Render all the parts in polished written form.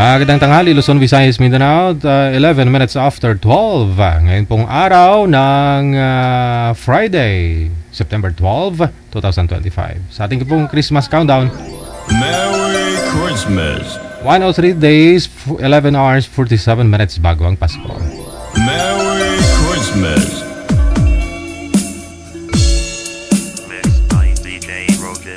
Magandang tanghali, Luzon, Visayas, Mindanao, 11 minutes after 12. Ngayon pong araw ng Friday, September 12, 2025. Sa ating pong Christmas countdown. Merry Christmas. 103 days, 11 hours, 47 minutes bago ang Pasko. Merry Christmas. Mixed by DJ Roger.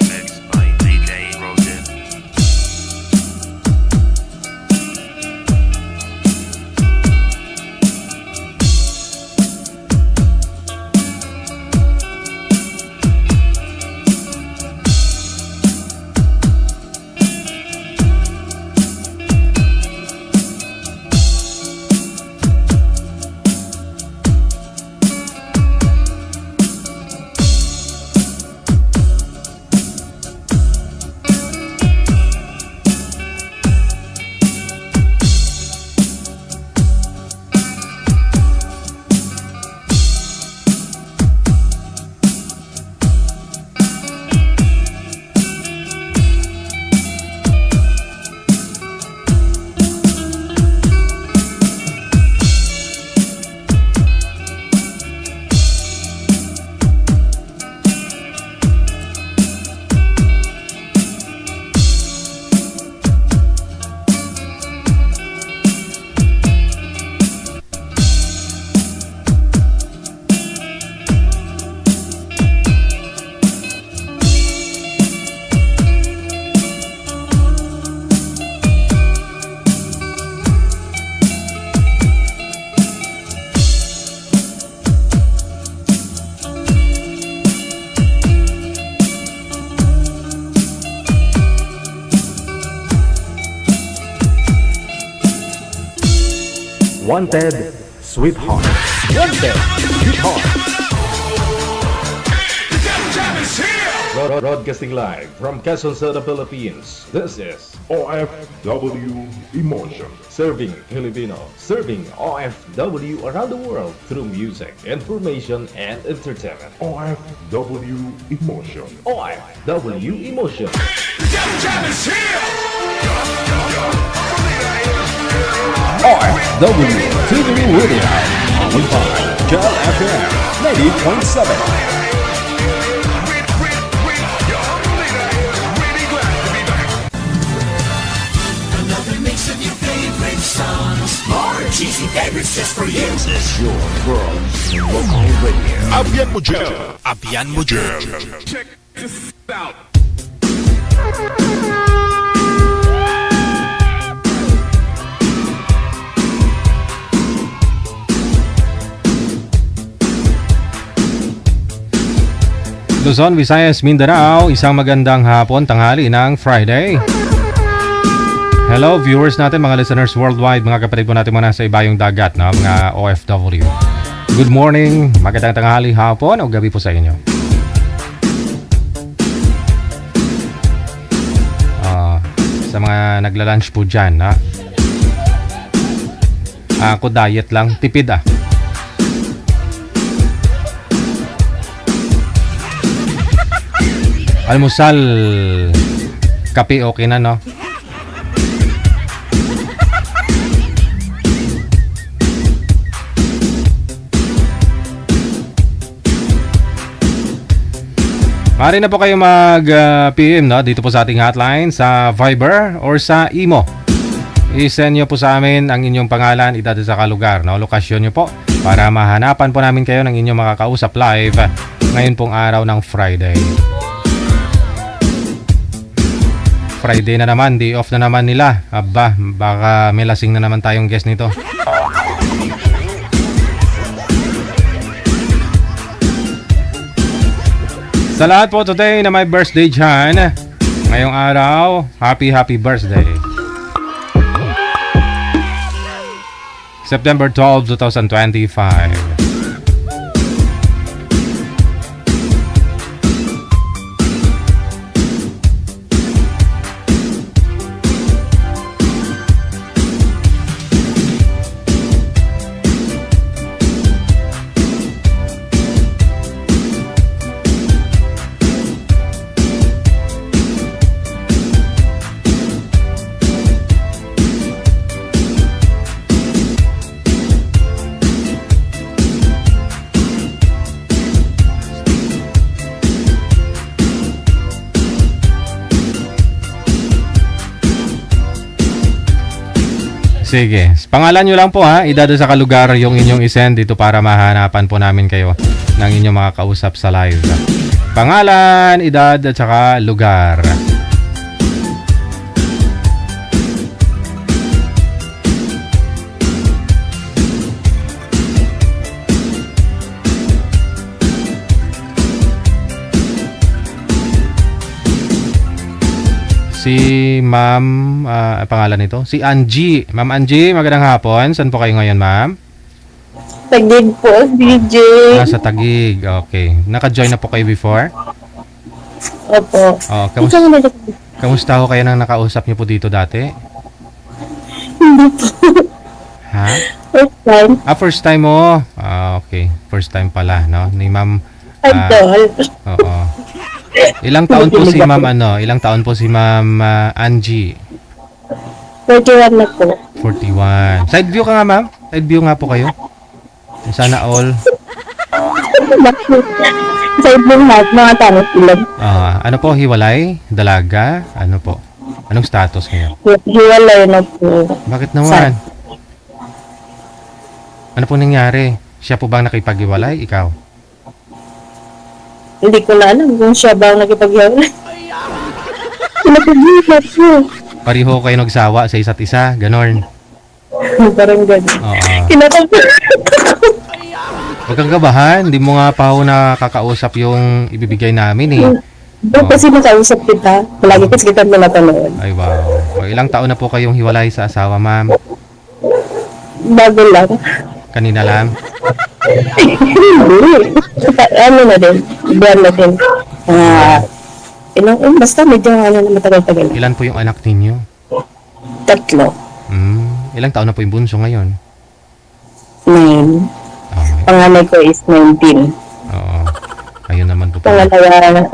Mixed by DJ Roger. Wanted Sweetheart. Wanted Sweetheart. Broadcasting live from Quezon City, Philippines. This is OFW Emotion. Serving Filipino, serving OFW around the world through music, information, and entertainment. OFW Emotion. OFW Emotion. OFW TV Radio. On by Cal FM 90.7. Cheesy favorites just for you. This is your world local radio. Abian mo dyan. Abian mo dyan. Check this out. Luzon, Visayas, Mindanao, isang magandang hapon, tanghali ng Friday. Hello viewers natin, mga listeners worldwide, mga kapatid po natin mga nasa ibayong dagat, no? Mga OFW. Good morning, magandang tanghali, hapon o gabi po sa inyo. Sa mga nagla-lunch po dyan, ha? Ako diet lang, tipid Almusal, kape okay na, no? Maaari na po kayo mag-PM no? Dito po sa ating hotline, sa Viber or sa Imo. I-send nyo po sa amin ang inyong pangalan, edad sa lugar, no? Lokasyon nyo po para mahanapan po namin kayo ng inyong makakausap live ngayon pong araw ng Friday. Friday na naman, day off na naman nila. Aba, baka may lasing na naman tayong guest nito. Sa lahat po today na may birthday dyan, ngayong araw, happy birthday. September 12, 2025. Sige, pangalan nyo lang po ha, edad sa lugar yung inyong isend dito para mahanapan po namin kayo ng inyong mga kausap sa live. Pangalan, edad at saka lugar. Si Ma'am, pangalan nito? Si Angie. Ma'am Angie, magandang hapon. Saan po kayo ngayon, Ma'am? Tagig po, DJ. Nasa Tagig. Okay. Naka-join na po kayo before? Opo. Oh, kamusta ho kayo nang nakausap niyo po dito dati? Hindi po. Ha? First time. First time mo? Okay. First time pala, no? Ni Ma'am... Idol. Oo. Ilang taon po si Ma'am Ilang taon po si Ma'am Angie? 41 na po. 41. Side view ka nga, Ma'am? Side view nga po kayo. Sana all. Sa ibang lahat, mga tanong ilan. Ano po, hiwalay? Dalaga? Ano po? Anong status ngayon? Hiwalay na po. Bakit naman? Ano po nangyari? Siya po bang nakipag-hiwalay? Ikaw? Hindi ko na alam kung siya ba ang nakipag-hiwalay. Pinapag-hiwalay po. Pariho kayo nagsawa sa isa't isa? Ganon? Parang gano'n. Oo. Kinatapos. Huwag kang kabahan. Hindi mo nga pa ako nakakausap yung ibibigay namin eh. Doon kasi nakausap kita. Palagi kasi kita napanood. Ay wow. Ilang taon na po kayong hiwalay sa asawa, Ma'am? Bago lang. Kanina lang? Ano na din. Buwan na din. Basta medyo matagal-tagal. Ilan po yung anak ninyo? 3. Ilang taon na po yung bunso ngayon? 9. Okay. Panganay ko is 19. Oo. Ayun naman po. Pangalawa,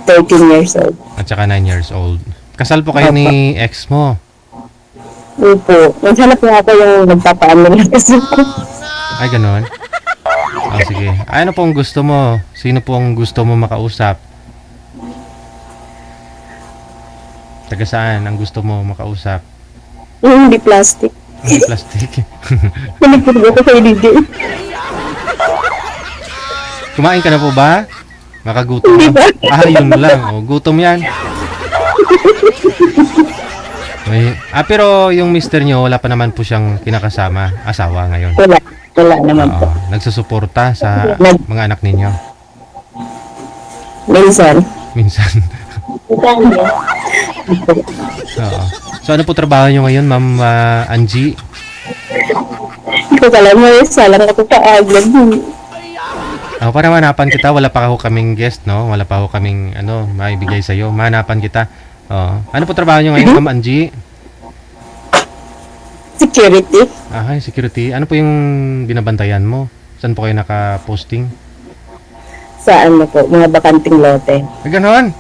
13 years old. At saka 9 years old. Kasal po kayo ni ex mo? Opo. Naghanap po ako yung nagpapaamin lang kasi po. Ay, ganon? Sige. Ano pong gusto mo? Sino pong gusto mo makausap? Taga saan ang gusto mo makausap? Hindi plastic. Hindi plastic. Nalipurgo ko kay DJ. Kumain ka na po ba? Makagutom Hindi na. ba? Yun lang. Gutom yan. Pero yung mister nyo, wala pa naman po siyang kinakasama, asawa ngayon. Wala naman po. Nagsusuporta sa mga anak ninyo? Minsan. Minsan. Oo. So ano po trabaho nyo ngayon, Ma'am Angie? Hindi ko alam mo, salang ako kaagad. Para manapan kita, wala pa ako kaming guest, no? Wala pa ako kaming maibigay sa iyo. Manapan kita. Ano po trabaho nyo ngayon, Ma'am Angie? Security. Ay, security. Ano po yung binabantayan mo? Saan po kayo naka-posting? Saan na po? Mga bakanting lote. Ganon?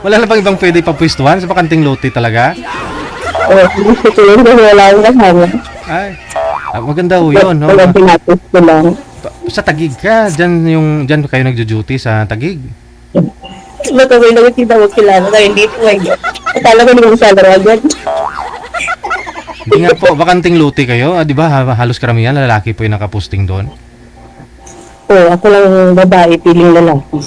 Wala na bang ibang pwede papwistuhan sa bakanting lote talaga? Gusto ko yun kasi wala akong kasama. Ay, maganda ho yun, no? Wala pinatos ko lang. Sa Taguig ka, dyan kayo nagjo-duty sa Taguig. Matawin na kita mo kilala tayo dito. Akala ko hindi ko salaro agad. Hindi nga po, bakanting lote kayo. Di ba, halos karamihan, lalaki po yung nakaposting doon. Ako lang babae, piling lalaki.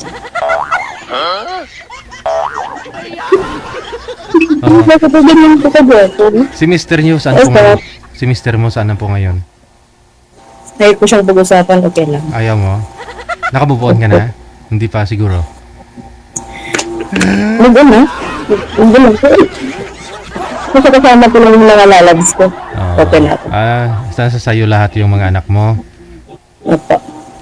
Nakatagin yung pagkagwapo. Si Mr. New, saan po ngayon? Si Mr. Mo, saan na po ngayon? Kahit ko siyang pag-usapan, okay lang. Ayaw mo? Nakabubuan ka na? Hindi pa siguro. Nandun na. Nandun na. Kasi kasama ko lang yung mga lalabs ko. Okay na. Saan sa sayo lahat yung mga anak mo? Opo.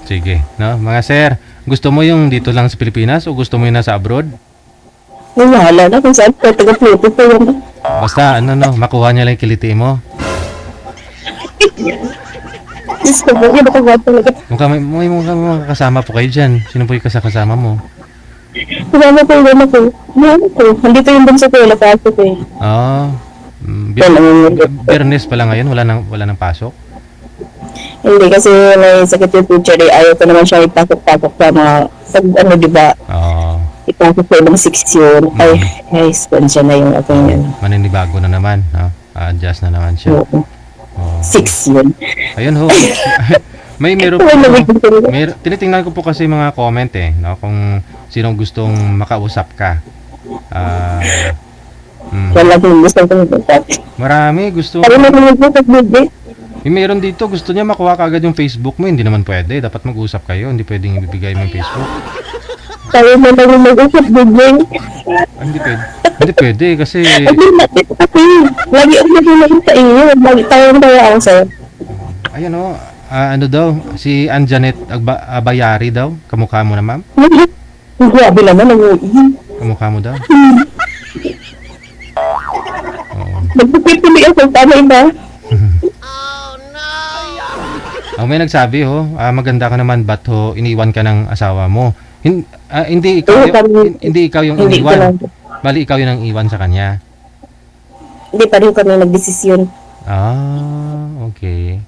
Sige, no? Mga sir, gusto mo yung dito lang sa Pilipinas o gusto mo yung nasa abroad? Wala na kung saan ko taga-Pluto po yun. Basta, makuha niya lang yung kiliti mo. Diyos ko po, yun ako ba talaga. May mga kasama po kayo dyan. Sino po yung kasama mo? Kasama ko yun ako. Nandito yung bunso ko, napasok ko eh. Biyernes pala ngayon, wala nang pasok? Hindi kasi may sakit yung teacher eh. Ayaw ko naman siya ipasok-pasok sa mga, diba? Ipasok sa ibang seksyon. Ay, sponsor na yung ako yun. Maninibago na naman, no? Adjust na naman siya. Oo. Seksyon. Ayun ho. Meron tinitingnan ko po kasi mga comment no? Kung sinong gustong makausap ka. Wala kong gusto kong usap. Marami gusto. Sabi mo naman po, Meron dito, gusto niya makuha kagad yung Facebook mo. Hindi naman pwede. Dapat mag-usap kayo. Hindi pwedeng ibibigay mo yung Facebook. sabi mo naman mag-usap, Bigay. Hindi pwede. Hindi pwede kasi... Lagi ako nagulong sa inyo. Lagi tayong tayo ako sa'yo. Ayan o. Ano daw? Si Anjanet Abayari daw. Kamukha mo na, ma'am? Grabe naman. Kamukha mo daw? Oo. Nagpipili ako. Tama ba? May nagsabi maganda ka naman, ba't iniwan ka ng asawa mo? Hindi ikaw yung iniwan. Bali ikaw yung iwan sa kanya. Hindi pa rin kami nagdesisyon. Okay.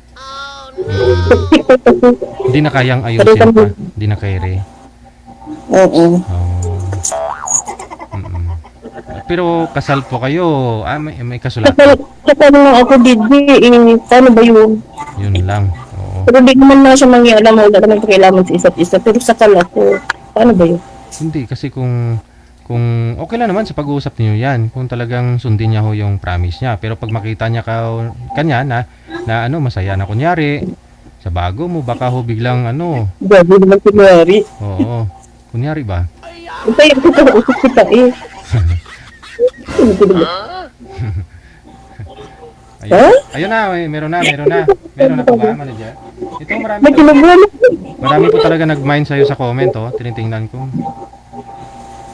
Hindi na kayang ayusin pa. Hindi na kaya. Oo. Pero kasal po kayo. May kasulatan. Kasal lang ako, Didi. Paano ba yun? Yun lang. Pero di naman na siya mangyayala mo. Wala naman pakialaman sa isa't isa. Pero sakal ako. Paano ba yun? Hindi. Kasi kung okay lang naman sa pag-uusap niyo yan. Kung talagang sundin niya yung promise niya. Pero pag makita niya kanya na masaya na kunyari, sa bago mo, baka biglang Gabi naman kunyari. Oo. Kunyari ba? Kaya ko usap kita eh. Ayun na, meron na. Meron na po ba, manager? Ito, marami po talaga nag-mind sa'yo sa comment, tinitingnan ko.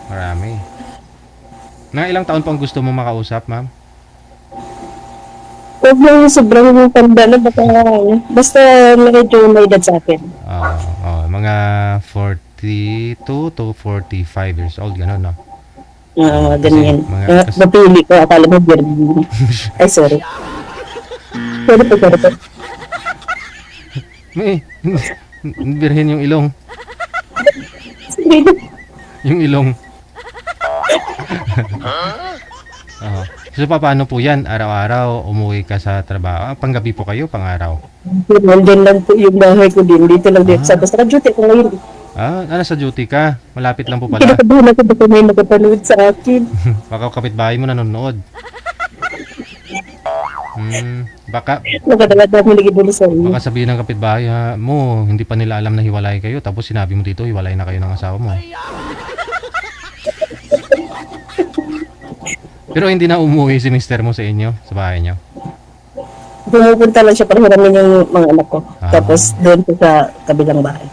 Marami. Ilang taon pang gusto mo makausap, ma'am? Huwag mo yung sobrang tanda na basta medyo may edad sa akin. Mga 42 to 45 years old, gano'n, no? Ganyan. Napili ko, akala mo birthday. Ay, sorry. Sorry po. Birhin yung ilong. Yung ilong. So, paano po yan? Araw-araw, umuwi ka sa trabaho. Panggabi po kayo, pang-araw? Nandun lang po yung bahay ko din. Dito lang dito. Sa duty ko ngayon. Nasa duty ka? Malapit lang po pala. Kinakabahan ako baka may nakapanood sa akin. Baka kapitbahay mo nanonood. Baka Nakadala-dami lagi dito sa iyo. baka sabihin ng kapitbahay mo, hindi pa nila alam na hiwalay kayo. Tapos sinabi mo dito, hiwalay na kayo ng asawa mo. Pero hindi na umuwi si mister mo sa inyo, sa bahay niyo? Pumupunta lang siya para hiramin yung mga anak ko. Ah. Tapos doon po sa kabilang bahay.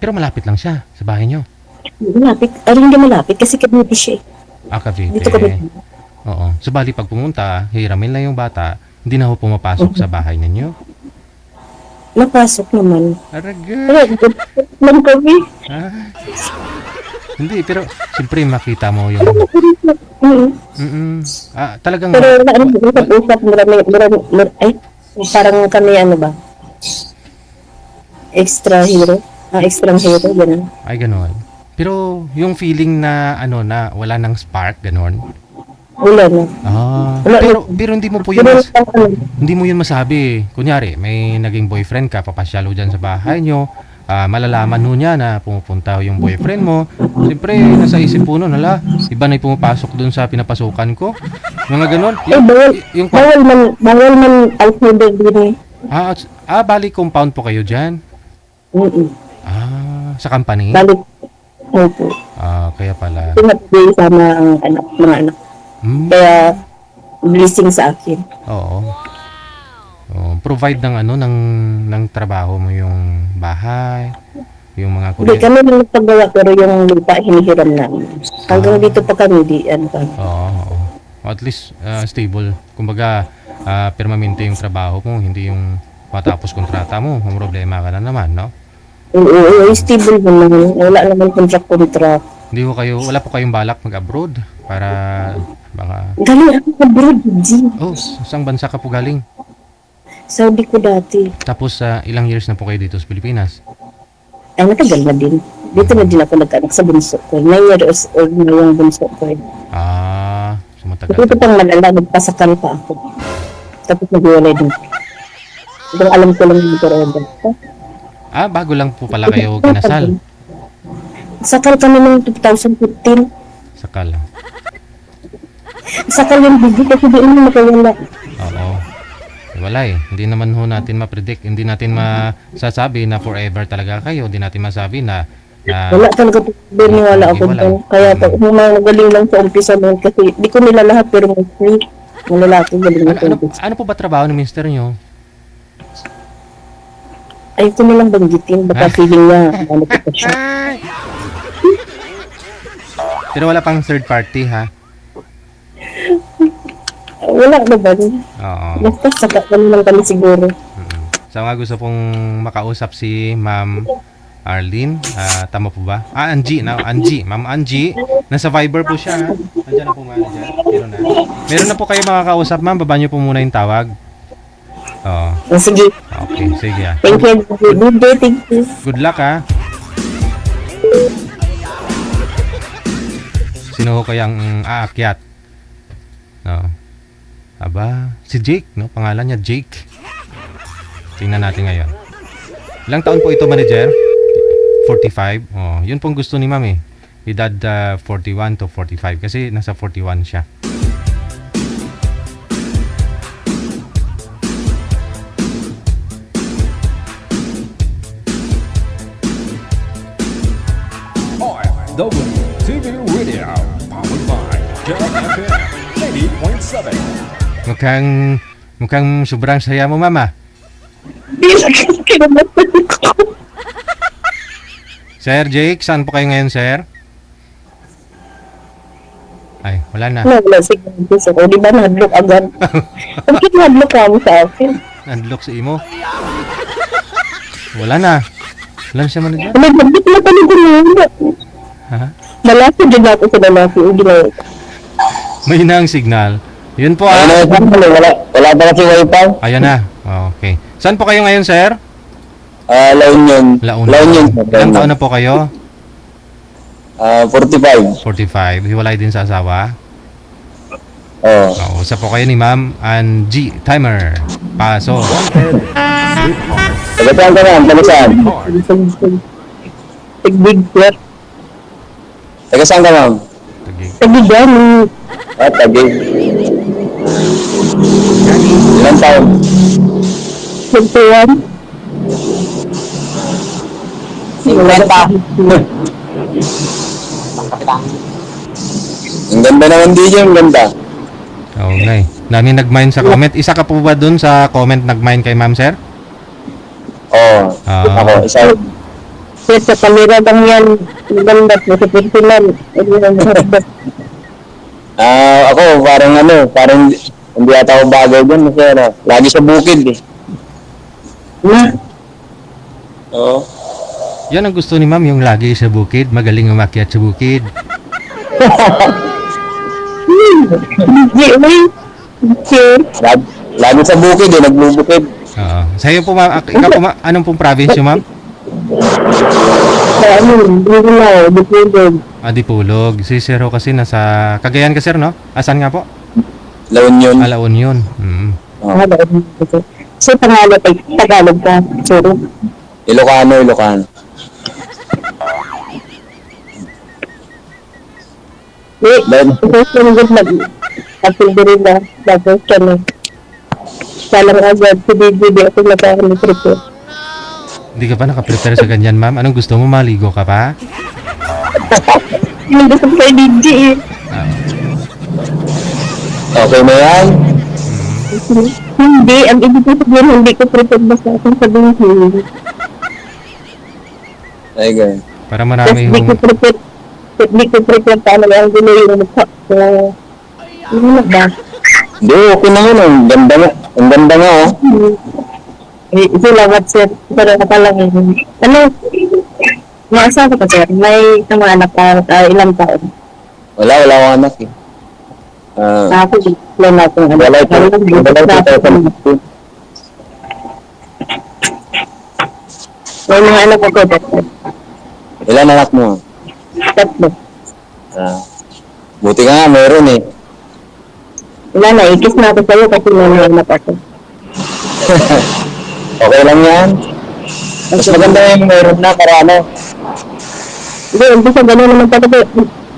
Pero malapit lang siya sa bahay niyo. Malapit. Hindi malapit kasi Cavite siya eh. Cavite. Dito kami. Oo. So, bali pag pumunta, hiramin lang yung bata, hindi na ho pumapasok sa bahay ninyo. Napasok naman. Araga. Lang kami. Hindi, pero siyempre makita mo yung... Talagang... Pero usap-usap, parang kami ano ba? Extra hero? Extra hero, gano'n. Ay, gano'n. Pero yung feeling na na wala nang spark, gano'n. Wala na. Pero hindi mo po yun hindi mo yun masabi. Kunyari, may naging boyfriend ka, papasyalo dyan sa bahay nyo, malalaman nun niya na pumupunta yung boyfriend mo. Siyempre, nasa isip po nun, iba na yung pumapasok dun sa pinapasukan ko. Mga gano'n. Bawal man outsider din eh. Bali compound po kayo dyan? Sa company? Balik. Opo. Kaya pala. Pinapagay sama ang mga anak. Kaya, blessing sa akin. Oo. Provide ng trabaho mo yung bahay, yung mga Hindi kami lang nagpagawa pero yung lupa hinihiram namin. Hanggang dito pa kami, Oo. At least stable. Kumbaga, permanente yung trabaho mo, hindi yung matapos kontrata mo, may problema ka na naman, no? Oo, stable naman. Wala naman contract. Wala po kayong balak mag-abroad para baka... Galing ako abroad, G. Saan bansa ka po galing? Saudi ko dati. Tapos ilang years na po kayo dito sa Pilipinas? Ay, matagal na din. Dito na din ako nag-anak sa bunso ko. 9 years old na yung bunso ko. So matagal. Dito pang malala, nagpasakal pa ako. Tapos nag-iwalay din. Kung alam ko lang yung Toronto. Bago lang po pala kayo kinasal. Sakal kami noong 2015. Sakal. Sakal yung bigay kasi di mo makawala. Oo. Wala eh. Hindi naman ho natin ma-predict. Hindi natin masasabi na forever talaga kayo. Hindi natin masabi na wala talaga wala ako doon. Kaya mga galing lang sa umpisa noon kasi di ko nila lahat pero mostly mga lalaki galing lang sa umpisa. Ano po ba trabaho ng mister nyo? Ay, ko nilang banggitin. Baka feeling niya ano ko siya. Pero wala pang third party, ha? Wala naman. Oo. Basta saka kami lang kami siguro. So nga gusto pong makausap si Ma'am Arlene. Tama po ba? Angie. Ma'am Angie. Nasa Viber po siya, ha? Nandiyan na po, manager. Meron na po kayo makakausap, ma'am. Baba niyo po muna yung tawag. Oo. Sige. Okay, sige. Thank you. Good day, thank you. Good luck, ha? Sino ho kayang aakyat? No. Si Jake, no? Pangalan niya Jake. Tingnan natin ngayon. Ilang taon po ito, manager? 45. Yun pong gusto ni ma'am eh. Edad 41 to 45 kasi nasa 41 siya. WTV Radio, powered by Jam FM 80.7. Mukhang sobrang saya mo, mama. Sir Jake, saan po kayo ngayon, sir? Ay, wala na. Wala, sige. Di ba na-block agad? Bakit na-block ka mo sa akin? Unlock sa imo. Wala na. Wala na siya manager. May bagit na talaga na. Ha? Lalaki din ako sa lalaki. May na ang signal. Yun po Wala ba kasi wifi? Ayan na. Okay. Saan po kayo ngayon, sir? La Union. La Union. Ilang taon na po kayo? 45. 45. Hiwalay din sa asawa? Oo. Usap po kayo ni Ma'am Angie. Timer. Paso. Tagasaan ka na. Tagasaan. Tagbig, sir. Tagasaan ka, ma'am? Tagbig yan. Tagbig. Ilang taon? 21. Wala pa. Ang ganda naman DJ, ang ganda. Oo nga eh. Dami nag-mine sa comment. Isa ka po ba dun sa comment nag-mine kay ma'am, sir? Oo. Ako, isa. Sir, sa kamera lang yan. Maganda po sa personal. Ako, parang hindi ata ako bagay dyan kasi lagi sa bukid eh. Oo. Yan ang gusto ni ma'am, yung lagi sa bukid. Magaling umakyat sa bukid. Sir, Lagi sa bukid eh, nagbubukid. Oo. Sa'yo po ma'am, ikaw po ma'am, anong pong province yung ma'am? Dipulog. Dipulog. Si Sir ho kasi nasa Cagayan ka sir, no? Asan nga po? La Union. La Union. Sir, pangalan ay Tagalog ka. Sorry. Ilocano. First one good nag-apil na. Tapos kami. Salang agad, hindi ako nagkakalit-report. Hindi ka pa nakaprepare sa ganyan, ma'am? Anong gusto mo? Maligo ka pa? Hindi gusto ko kay DJ eh. Okay na yan? Hindi, ang ibig ko sabihin, hindi ko prepared basta akong sabihin. Ay, ganun. Para Tapos marami hindi ko prepared paano lang ang gulo yung mukha ko. Ano ba? Hindi, okay na yun. Ang ganda nga oh. Salamat sir. Pero ako lang ano? Maasawa ka sir? May mga anak ka, ilang taon? Wala akong anak eh. Ako, lang natin. Wala ito. May mga anak ko ko. Ilan anak mo? Tatlo. Buti ka nga, meron eh. Wala na, ikis na ako sa'yo kasi may mga anak ako. Okay lang yan. Mas maganda yung meron na para ano. Hindi, hindi sa gano'n naman talaga.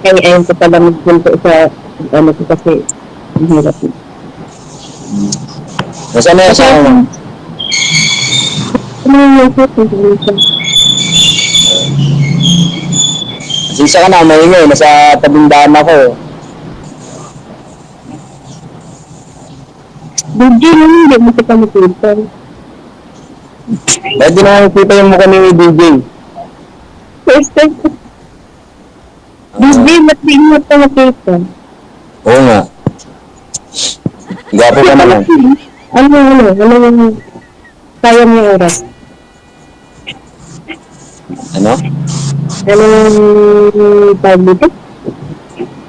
Ayun ko pala magpunto sa ano ko kasi ang hirap. Nasaan na yung asawa mo? Ano yung Sisa ka na, maingay. Nasa tabing daan ako. DJ hindi mo kita makita. Bakit di naman kita yung mukha ni DJ? First time. DJ, ba't di mo ito makita? Oo nga. Gwapo ka naman. Ano yung sayang yung oras? Ano? Ano yung tawag dito?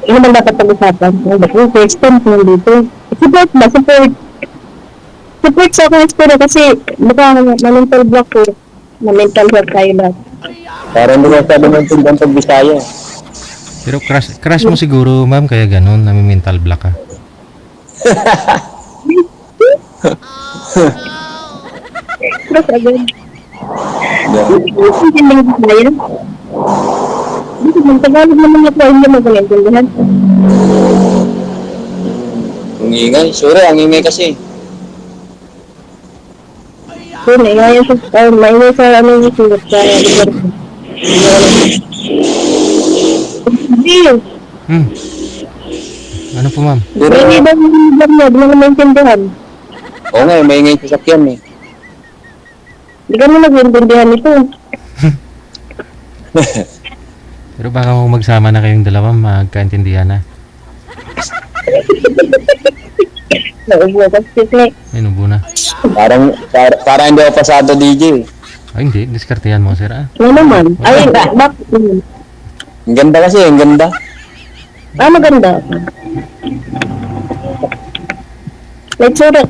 Ano ba dapat pag-usapan? Ano ba? First time ko dito. Support ba? Support sa akin pero kasi baka na-mental block ko. Na-mental health tayo lahat. Parang hindi ka sabi ng tindang pag-Bisaya. Pero crush mo siguro, ma'am, kaya ganun, nami-mental block ka. Mas agad. Hindi lang kaya. Hindi man Tagalog naman ito, hindi mo magalintindihan. Ang ingay. Sorry, ang ingay kasi. Yun, ngayon sa, maingay sa ano yung sulat sa lugar ko. Hindi. Ano po, ma'am? Hindi ba yung lugar niya, di mo naman maintindihan. Oo nga, may ingay sa sakyan eh. Hindi ka mo nag-intindihan ito. Pero baka kung magsama na kayong dalawa, magkaintindihan na. Naubo ka, Sisne. Ay, nubo na. Parang hindi ako pasado DJ. Ay, hindi. Diskartehan mo, sir, ah. Ano naman? Ay, bakit? Ang ganda kasi, ang ganda. Maganda. Like, surat.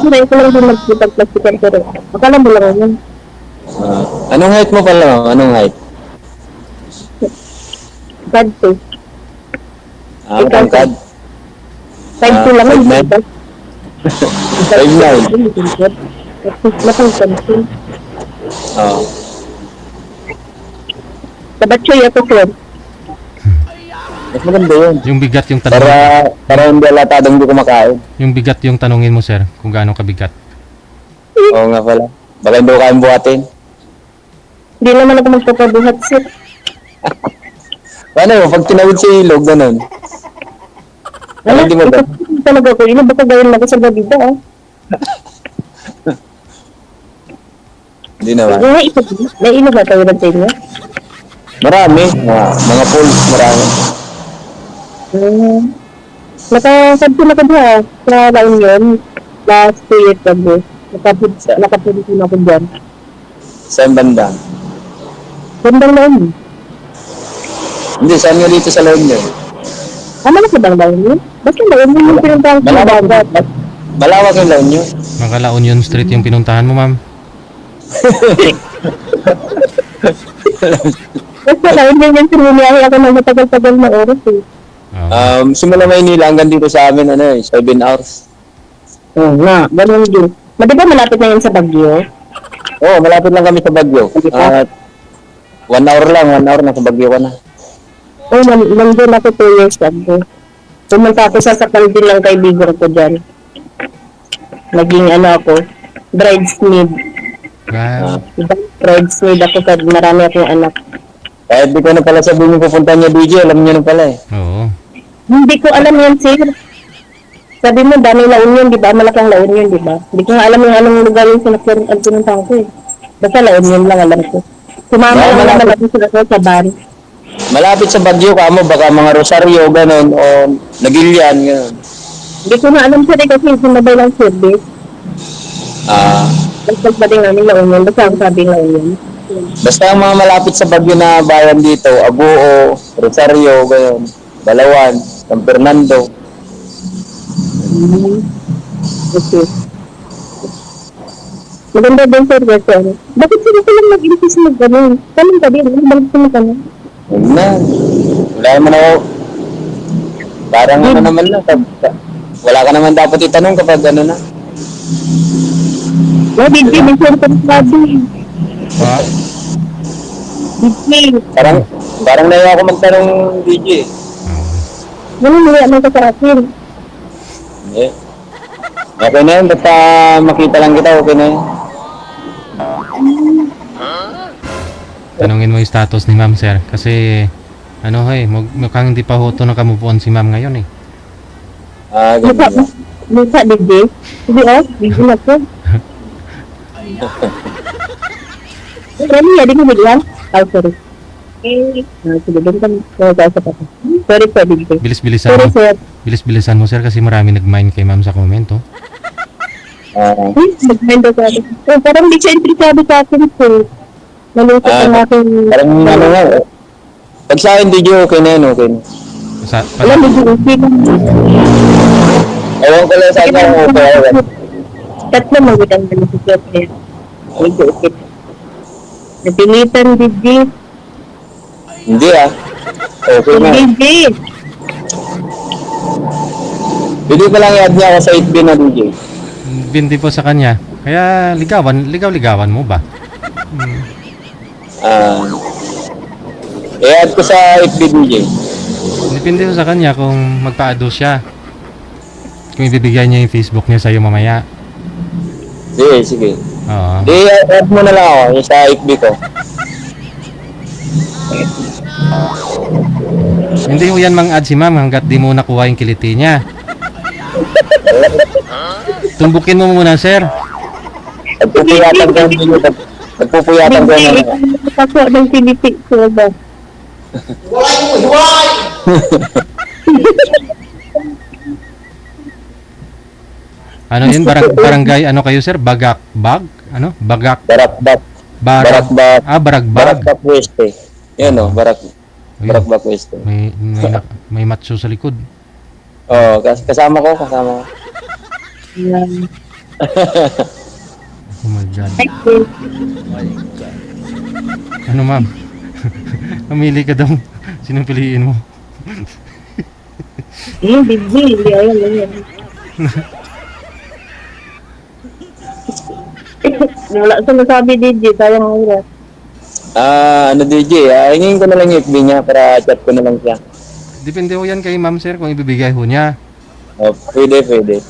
Ito lang din magpipag-plastikan pero akala mo lang yun. Anong height mo pala? Anong height? Bad to. Matangkad. 5'2" lang yun. 5'9". Matangkad to. Oo. Tabatsoy ako sir. Mas maganda yun. Yung bigat yung tanong. Para hindi alatadong di kumakain. Yung bigat yung tanungin mo, sir, kung gaano kabigat. Oo nga pala. Baka hindi ko kayang buhatin. Hindi naman ako magpapabuhat sir. Paano, pag tinawid sa ilog, ganun. Ano, Hindi mo ba? ito talaga ko. Ino ba ko gawin ako sa gabi ba? Hindi naman. Ino ba tayo sa inyo? Marami. Mga pools, marami. Nakasabto na ko ba? Sa laon yun. Last 2 years ago. Nakapulito na ko dyan. Saan banda? Gandang laon yun. Hindi, saan nga dito sa loob niyo? Ano na sa bang laon yun? Basta laon yun yung pinuntahan ko. Malawak yung laon niyo. Makala Union Street yung pinuntahan mo, ma'am. Basta laon yun yung sinuliyahin ako ng matagal-tagal na oras eh. Simula Maynila hanggang dito sa amin, 7 hours. Oo nga, ganun din. Di ba malapit na yun sa Baguio? Oo, malapit lang kami sa Baguio. At 1 hour lang, 1 hour na sa Baguio ka na. Oo, nandun ako 2 years ago. Pumunta ako sa sakal din ng kaibigan ko dyan. Naging ako, bridesmaid. Wow. Bridesmaid ako sa marami akong anak. Kahit di ko na pala sabihin yung pupunta niya DJ, alam niya na pala eh. Oo. Hindi ko alam yan, sir. Sabi mo, dami laon yun, di ba? Malaking laon yun, di ba? Hindi ko nga alam yung anong lugar yung pinuntahan ko eh. Basta laon yun lang alam ko. Sumama lang naman ako sila ko sa bar. Malapit sa Baguio ka mo, baka mga Rosario, ganun, o Nagilian, ganun. Hindi ko na alam, sir, kasi sumabay lang service. Basta ba din namin laon yun? Basta ang sabi laon yun. Basta ang mga malapit sa Baguio na bayan dito, Abuo, Rosario, ganun, Balawan, San Fernando. Okay. Maganda din, sir, kasi bakit sila ko lang nag-impis mo ganun? Kanong ka din? Bakit sila ka na? Yun na. Wala naman ako. Parang ano naman lang. Wala ka naman dapat itanong kapag ano na. Hindi, may sir ko sabi. Ha? Hindi. Parang naiya ako magtanong DJ. Ganun, ano ka sa akin? Eh. Okay na yun, basta makita lang kita, okay na yun. Tanungin mo yung status ni ma'am, sir. Kasi, mukhang hindi pa hoto na kamove on si ma'am ngayon eh. Ganun na. Mukha, DJ. Hindi, DJ na po. Ano yan, di mo bigyan? Sorry. Sige, doon kami. Sorry, DJ. Bilis-bilisan Sorry, mo. sir. Bilis-bilisan mo, sir, kasi marami nag-mine kay ma'am sa comment, oh. Nag-mind ako. Parang di siya interesado sa akin, sir. Nalusot ang aking... Parang ano nga. Pag sa akin DJ, okay na yun, okay na. Alam mo, okay lang. Ewan ko lang sa akin kung okay. Tatlo magandang nalusot niya. Medyo okay. Napilitan, DJ. Hindi okay na. DJ. Pwede ko lang i-add niya ako sa 8B na DJ. Bindi po sa kanya. Kaya ligawan mo ba? I-add ko sa 8B DJ. Depende po sa kanya kung magpa-ado siya. Kung ibibigay niya yung Facebook niya sa'yo mamaya. Sige. Oo. I-add mo na lang ako yung sa 8B ko. Hindi mo yan mang-add si ma'am hanggat di mo nakuha yung kiliti niya. Tumbukin mo muna, sir. Nagpupuyatan ko yung Nagpupuyatan ko yung Ako ng tinipik ko ba? Ano yun? Barangay, ano kayo, sir? Bagagbag? Ano? Barakbak. Barakbak. Baragbag. Barakbak Weste. Yan o, Barakbak Weste. May matso sa likod. Oo, kasama ko. Oh my God. Thank you. Ano, ma'am? Mamili ka daw. Sinong piliin mo? Hindi. Ayan. Wala sa nasabi, DJ. Sayang ang oras. DJ, hingin ko na lang yung FB niya para chat ko na lang siya. Depende ho yan kay ma'am, sir, kung ibibigay ho niya. Pwede.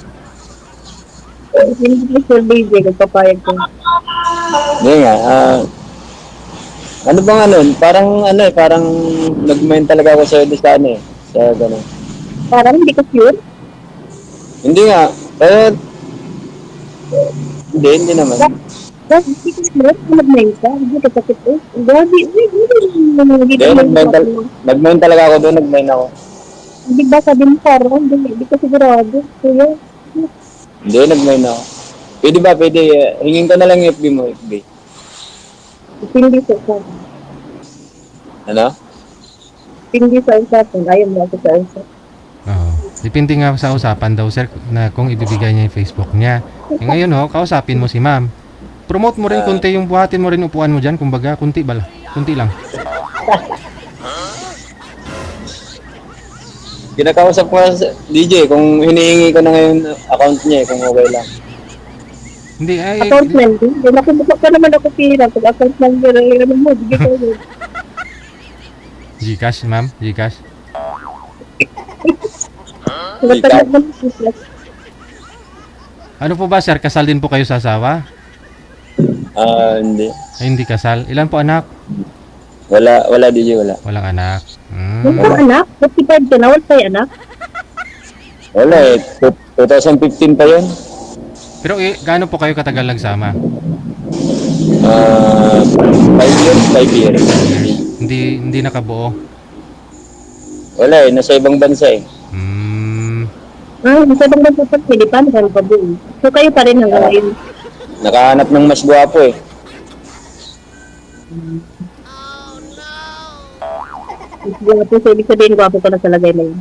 Hindi ko sure, DJ. Nagpapayag ko. Hindi nga, Ano bang ano? Parang nag-mind talaga ako sa sa ano eh. Sa gano'n. Parang hindi ko sure. Hindi nga. Hindi naman. Hindi ko sure. Nag-mail ka. Hindi ka sakit eh. Hindi Nag-mind talaga ako doon. Nag-mind ako. Hindi ba sabi mo parang hindi ko sigurado. Kuya. Hindi, nag-mind ako. Pwede ba? Pwede. Hingin ka na lang yung FB mo. FB. Hindi sa sa. Ano? Hindi sa usapan. Ayaw mo ako sa usapan. Oo. Depende nga sa usapan daw, sir, na kung ibibigay niya yung Facebook niya. Ngayon, kausapin mo si ma'am. Promote mo rin kunti yung buhatin mo rin upuan mo dyan. Kumbaga, kunti lang. Kinakausap ko sa DJ kung hinihingi ko na ngayon account niya kung okay lang. Hindi, ay... Account number. Nakumutok pa naman ako pira. Pag account number, ano mo, bigay ko yun. Gcash, ma'am? Gcash? Nagtanong mo na. Ano po ba, sir? Kasal din po kayo sa asawa? Hindi. Ay, hindi kasal. Ilan po anak? Wala DJ, wala. Walang anak. Yung anak? 45 ka na, wala tayo anak? Wala eh. 2015 pa yun. Pero gaano po kayo katagal nagsama? 5 years. Hindi nakabuo. Wala eh. Nasa ibang bansa eh. Sa ibang bansa sa Pilipan, saan pa doon? So kayo pa rin hanggang ngayon. Nakahanap ng mas gwapo eh. Gwapo, so ibig sabihin gwapo ka na sa lagay na yun.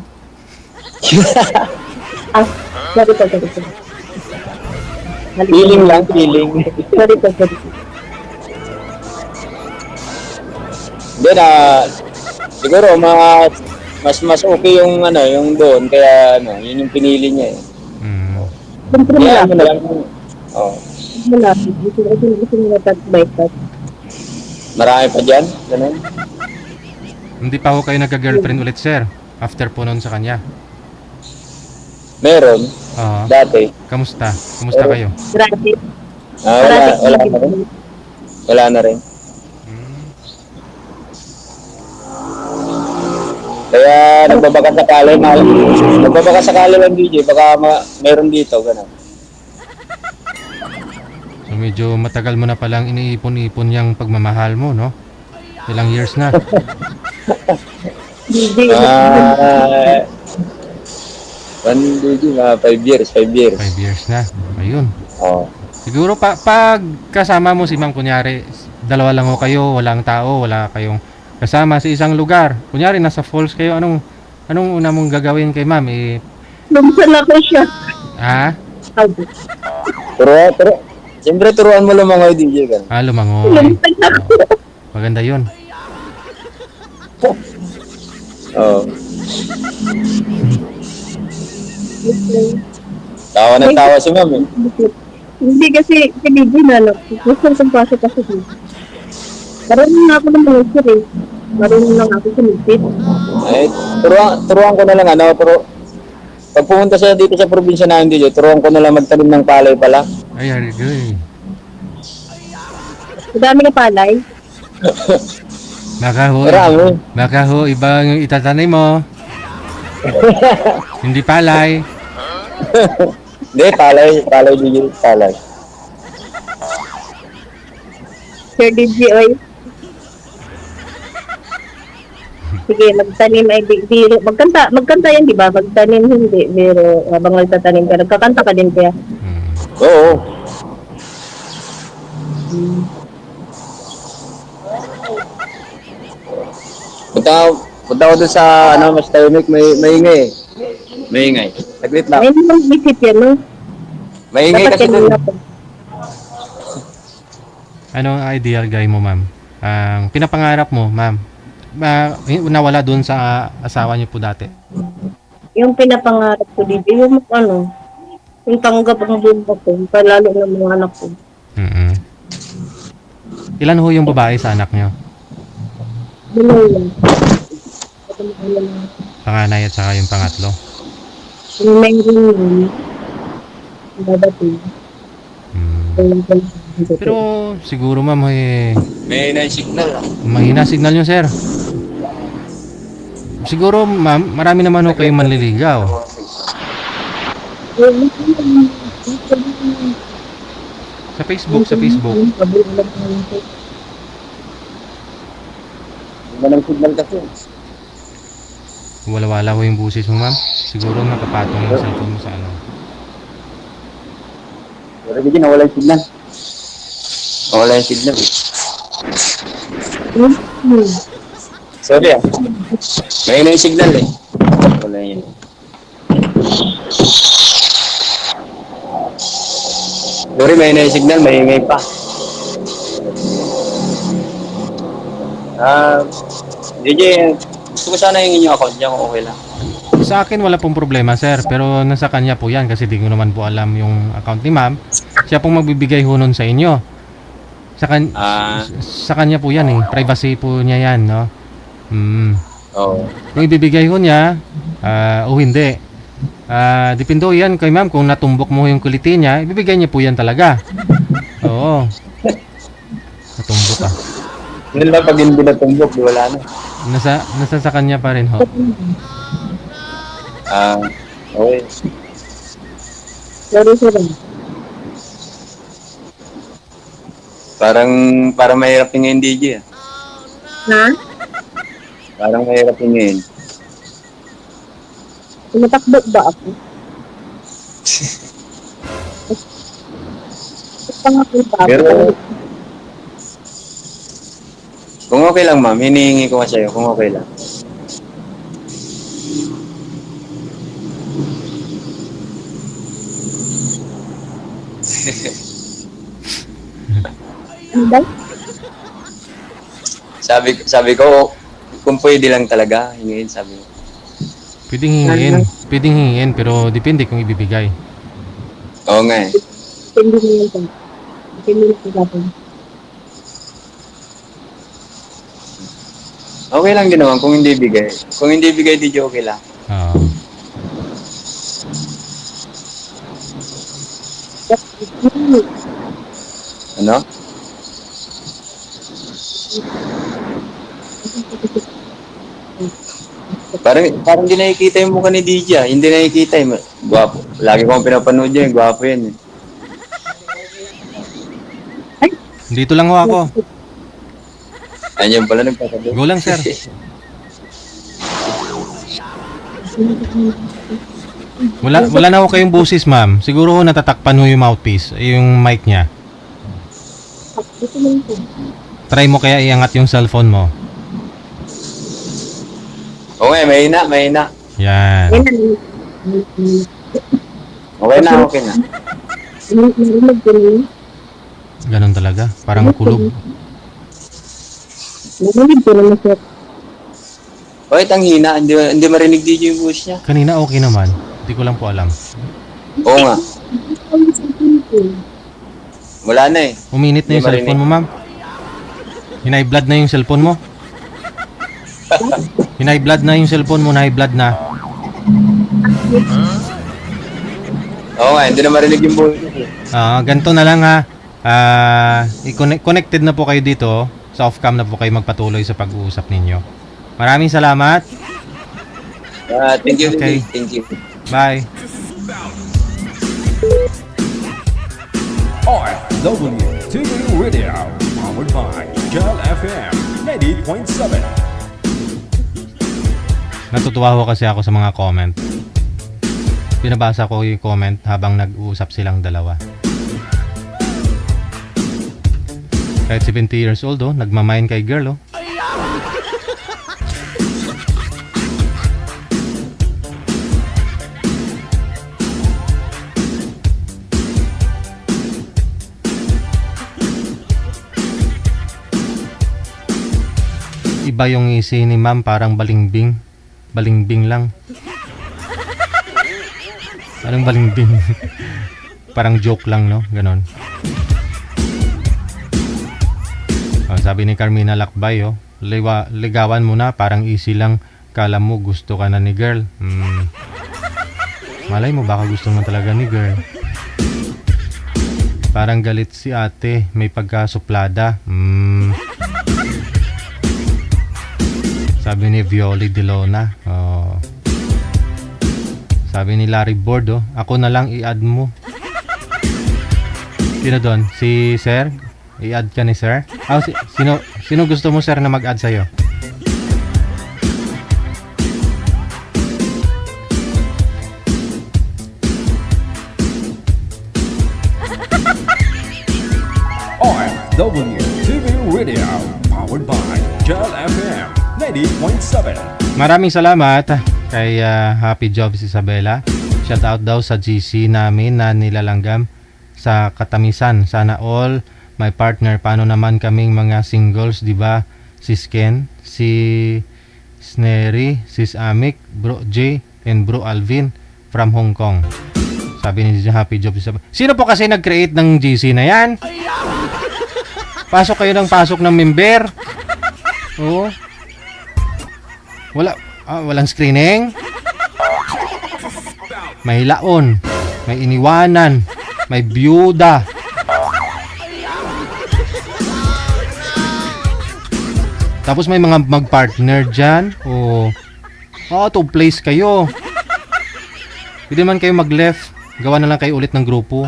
Sorry po. Feeling lang, feeling. Sorry po. Hindi siguro mas okay yung yung doon kaya yun yung pinili niya eh. Siyempre Kaya malapit. na lang. Oh. Malapit. Gusto nila touch. Marami pa diyan, ganun. Hindi pa ho kayo nagka-girlfriend ulit, sir. After po nun sa kanya. Meron Oo. dati. Kamusta kayo? Grabe. Wala na rin. Kaya nagbabaka sakali lang DJ, baka meron dito, gano'n. So medyo matagal mo na palang iniipon-ipon yung pagmamahal mo, no? Ilang years na. DJ. 5 years. 5 years na. Ayun. Oh. Siguro pag kasama mo si ma'am, kunyari, dalawa lang ho kayo, walang tao, wala kayong kasama sa isang lugar. Kunyari, nasa falls kayo, anong una mong gagawin kay ma'am? Lumsan na ko siya. Ha? Turo. Siyempre, turuan mo lumangoy DJ, gano'n. Lumangoy. Lumsan na ko. Maganda yun. Oo. Tawa ng tawa si ma'am eh. Hindi kasi DJ na gusto kong pasok kasi dito. Marunong na ako ng mga sir eh. Marunong lang ako sumipit. Ay, turuan ko na lang pero pag pumunta siya dito sa probinsya namin DJ, turuan ko na lang magtanim ng palay pala. Ay, good. Madami na palay. Marami. Baka ho, ibang itatanim mo. Hindi palay. Hindi, palay DJ, palay. Sir DJ, oy. Sige, magtanim ay biro. Magkanta yan, di ba? Magtanim hindi, pero habang nagtatanim ka, nagkakanta ka din kaya. Oo. Punta ko doon sa mas tahimik, maingay. Maingay. Saglit lang. Ay, hindi mong isip yan, no? Maingay kasi doon. Ano ang ideal guy mo, ma'am? Ang pinapangarap mo, ma'am? Nawala doon sa asawa niyo po dati. Yung pinapangarap ko dito, yung yung tanggap ang buong ko, palalo ng mga anak ko. Ilan ho yung babae sa anak niyo? Dalawa lang. Panganay at saka yung pangatlo. Yung mayroon yun, babating. Hmm. Ayun, Pero siguro ma'am, May na-signal ah. mahina signal nyo sir. Siguro ma'am, marami naman ho kayong manliligaw. Sa Facebook. Iba ng signal kasi. Wala-wala ho yung busis mo ma'am. Siguro nakapatong yung cellphone mo sa ano. Pero hindi nawala yung signal. Nawala yung signal. Sorry ah. May na yung signal eh. Wala yun. Sorry, may na yung signal. May pa. DJ, gusto ko sana yung inyong account niya kung okay lang. Sa akin wala pong problema sir, pero nasa kanya po yan kasi di ko naman po alam yung account ni ma'am. Siya pong magbibigay ho nun sa inyo. Sa kanya po yan eh, privacy po niya yan, no? Oo. Kung ibibigay ho niya, o hindi. Depende ho yan kay ma'am kung natumbok mo yung kuliti niya, ibibigay niya po yan talaga. Oo. Natumbok ah. Hindi lang pag hindi natumbok, di wala na. Nasa sa kanya pa rin ho. Okay. Sorry, sir. Parang mahirap hingin DJ ah. Ha? Parang mahirap hingin. Tumatakbo ba ako? Pangako ba ako? Pero, kung okay lang ma'am, hinihingi ko nga sa'yo kung okay lang. Ano ba? Sabi ko, kung pwede lang talaga, hingin, sabi ko. Pwedeng hingin, pero depende kung ibibigay. Oo nga eh. Hindi mo yan. Hindi mo yan. Okay lang din naman kung hindi bigay. Kung hindi bigay, DJ, okay lang. Oo. Ano? Parang hindi nakikita yung mukha ni DJ ah. Hindi nakikita eh. Gwapo. Lagi ko pinapanood yun. Gwapo yan eh. Dito lang ho ako. Andiyan pala nagpasabi. Go lang sir. Wala na ho kayong busis ma'am. Siguro ho natatakpan ho yung mouthpiece, yung mic niya. Try mo kaya iangat yung cellphone mo. Okay, mahina. Yan. Okay na. Ganon talaga. Parang kulog. Narinig ko naman, sir. Bakit ang hina? Hindi marinig DJ yung voice niya. Kanina okay naman. Hindi ko lang po alam. Oo nga. Wala na eh. Uminit na yung Hindi cellphone mo ma'am. Hinay blood na yung cellphone mo. Hinay blood na yung cellphone mo. High blood na. Oo nga, hindi na marinig yung voice niya. Ganito na lang ha. Connected na po kayo dito. Sa off-cam na po kayo magpatuloy sa pag-uusap ninyo. Maraming salamat. Thank you. Okay. Thank you. Bye. RW TV Radio, powered by Gel FM 90.7. Natutuwa ko kasi ako sa mga comment. Binabasa ko yung comment habang nag-uusap silang dalawa. Kahit 70 years old nagmamain kay girl Iba yung isi ni ma'am, parang balimbing. Balimbing lang. Parang balimbing. Parang joke lang, no? Ganon. Sabi ni Carmina Lakbay, ligawan mo na, parang easy lang. Kala mo gusto ka na ni girl. Malay mo, baka gusto mo talaga ni girl. Parang galit si ate, may pagkasuplada. Sabi ni Violi De Lona. Oh. Sabi ni Larry Board, oh, ako na lang i-add mo. Sino doon? Si Sir? I-add ka ni Sir? Sino gusto mo, Sir, na mag-add sa'yo? OFW TV Radio, powered by Jal FM 90.7. Maraming salamat kay Happy Jobs Isabela. Shout out daw sa GC namin na nilalanggam sa katamisan. Sana all my partner. Paano naman kaming mga singles, di ba? Si Ken, si Snery, Sis Amik, Bro J, and Bro Alvin from Hong Kong. Sabi ni Happy Jobs Isabela. Sino po kasi nag-create ng GC na yan? Pasok kayo ng pasok ng member. Oo. Walang screening. May laon, may iniwanan, may byuda. Tapos may mga mag-partner dyan. To place kayo. Pwede man kayo mag-left. Gawa na lang kayo ulit ng grupo.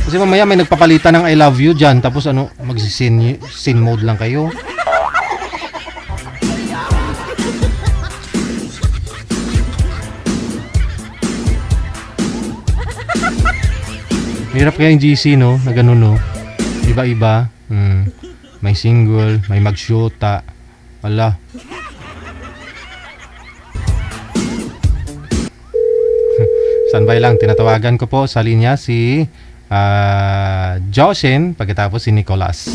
Kasi mamaya may nagpapalitan ng I love you dyan. Tapos mag-sin mode lang kayo. Hirap kaya yung GC, no? Na ganun, no? Iba-iba. May single, may mag-shoota. Wala. Standby lang. Tinatawagan ko po sa linya si Joshin, pagkatapos si Nicolas.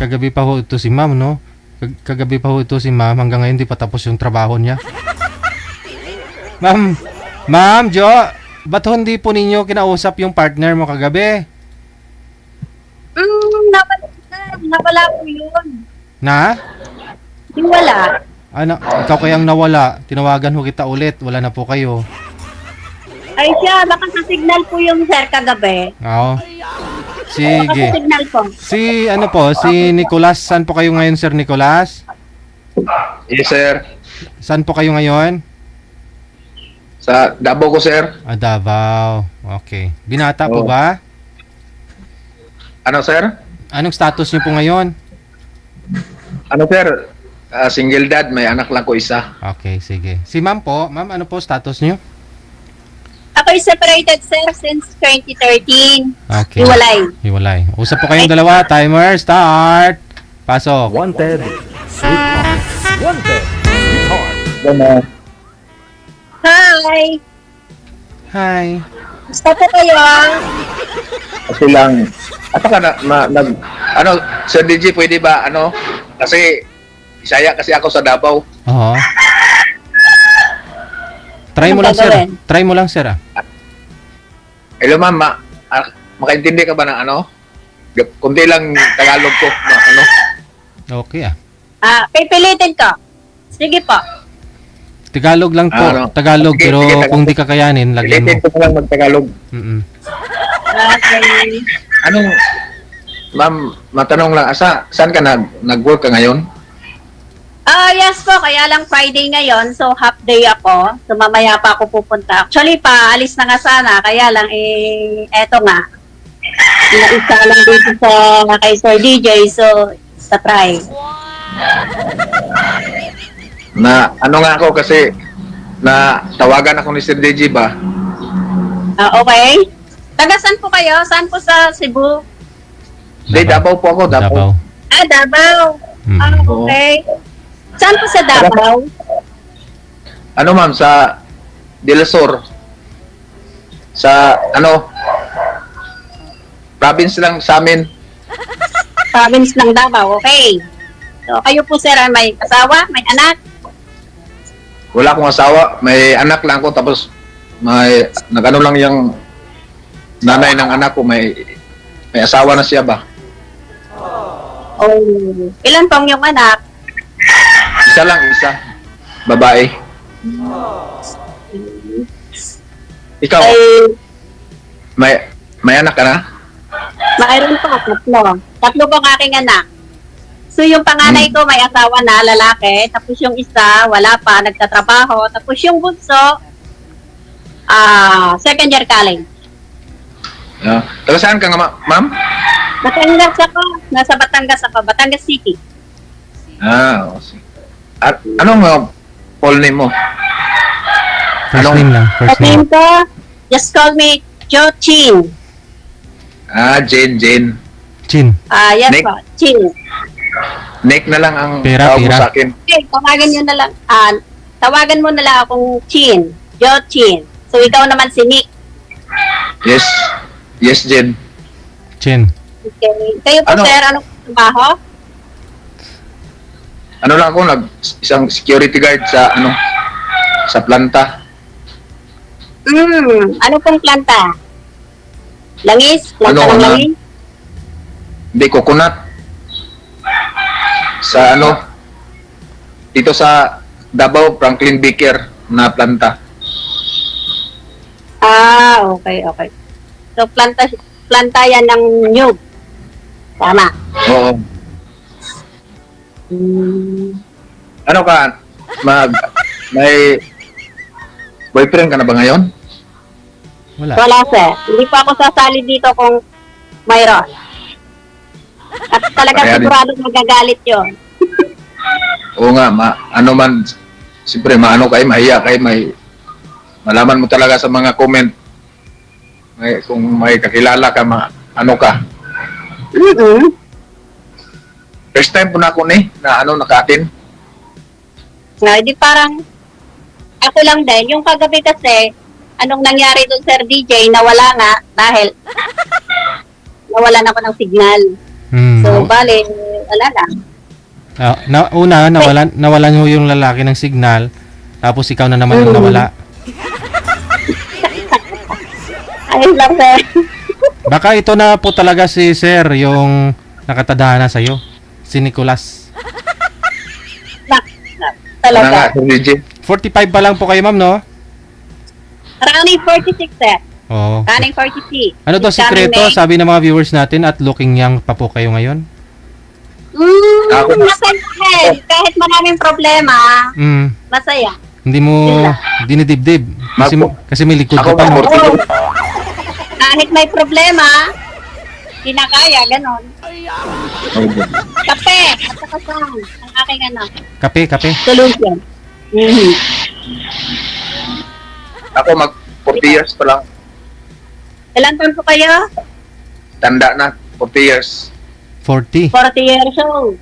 Kagabi pa ho ito si ma'am, no? Kagabi pa ho ito si ma'am. Hanggang ngayon di pa tapos yung trabaho niya. Ma'am Jo, ba't hindi po ninyo kinausap yung partner mo kagabi? Nawala po yun. Na? Wala. Ano, ikaw kayang nawala. Tinawagan ho kita ulit. Wala na po kayo. Ay siya, baka sa signal po yung sir kagabi. Oo. Baka Sige. sa signal po. Si Nicolas. Saan po kayo ngayon, Sir Nicolas? Yes, sir. Saan po kayo ngayon? Sa Davao ko, sir. Davao. Okay. Binata po Oo. ba? Ano, sir? Anong status niyo po ngayon? Ano, sir? Single dad, may anak lang ko isa. Okay, sige. Si ma'am po. Ma'am, ano po status niyo? Ako'y separated sir since 2013. Okay. Hiwalay. Usap po kayong dalawa. Timer, start. Pasok. Wanted, sweetheart. Wanted, sweetheart. Hi! Hi. Gusto po kayo? Kasi lang, Sir DJ, pwede ba, kasi, Isaya kasi ako sa Davao. Oo. Try mo lang, sir. Try mo lang, sir. Hello, ma'am, makaintindi ka ba ng Kunti lang Tagalog ko, Okay, Pipilitin ko. Sige po. Tagalog lang po. Tagalog, Sige, pero sige, kung di ka kayanin, lagyan mo. Pilitin ko lang mag-Tagalog. Okay. Ma'am, matanong lang, saan ka nag-work ka ngayon? Yes po, kaya lang Friday ngayon, so half day ako. So mamaya pa ako pupunta. Actually pa, alis na nga sana, kaya lang eto nga. Naisa lang dito kay Sir DJ, so sa try. Nga ako kasi tawagan ako ni Sir DJ ba? Okay. Taga saan po kayo? Saan po sa Cebu? Hindi, Davao po ako, Davao. Davao. Okay. Saan po sa Davao? Ma'am, sa De La Sur. Sa, province lang sa amin. Province ng Davao, okay. So, kayo po sir, may asawa, may anak? Wala akong asawa, may anak lang ako, tapos may, lang yung nanay ng anak ko, may asawa na siya ba? Oh, ilan pong yung anak? Isa lang, isa. Babae. Ikaw, Ay, may anak ka na? mayroon pa, tatlo. Tatlo pong aking anak. So yung panganay ko may asawa na, lalaki. Tapos yung isa, wala pa, nagtatrabaho. Tapos yung bunso, second year college. Taga saan ka nga, ma'am? Batangas ako. Nasa Batangas ako. Batangas City. Okay. At anong full name mo? First Anong- name lang. First At name name. ko, just call me Jo Chin. Jane. Chin. Yes Nick? po, Chin. Nick na lang ang Pera, tawag mo pera. sa akin. Okay, tawagan nyo na lang. Tawagan mo na lang akong Chin. Jo Chin. So ikaw naman si Nick. Yes. Yes, Jen. Chin. Okay. Kayo po, Ano? sir, anong trabaho? Ano lang ako, isang security guard sa planta. Ano pong planta? Langis? Planta Ano, ng ano? langis? Hindi, coconut. Sa dito sa Davao, Franklin Baker na planta. Okay. So, planta yan ng nyug. Tama. Oo. Ano ka? May boyfriend ka na ba ngayon? Wala. Wala, sir. Hindi pa ako sasali dito kung mayroon. At talaga Kaya din. sigurado magagalit yon. Oo nga, siyempre maano kayo, mahiya kayo, malaman mo talaga sa mga comment. Kung may kakilala ka, ano ka. First time po na ako na naka-attend. Di parang ako lang din. Yung kagabi kasi, anong nangyari doon, Sir DJ, nawala nga dahil nawalan ako ng signal. So, bale, wala lang. Nawalan nyo yung lalaki ng signal, tapos ikaw na naman yung nawala. Ayun lang, sir. Baka ito na po talaga si Sir, yung nakatadhana sa'yo. Si Nicolas. Ano nga, Talaga. Sir DJ? 45 pa lang po kayo, ma'am, no? Running 46, sir. Oo. Running 46. Ano daw It's coming sikreto, May. sabi ng mga viewers natin, at looking young pa po kayo ngayon? Masaya. Kahit maraming problema, masaya. Hindi mo dinidibdib. Kasi may likod ka Ako pa, ba, no? Oo. Kahit may problema, kinakaya, ganon. Kape, at saka saan, ang aking Kape. solution. Ako 40 years pa lang. Ilan taon po kayo? Tanda na, 40 years. 40. 40 years old.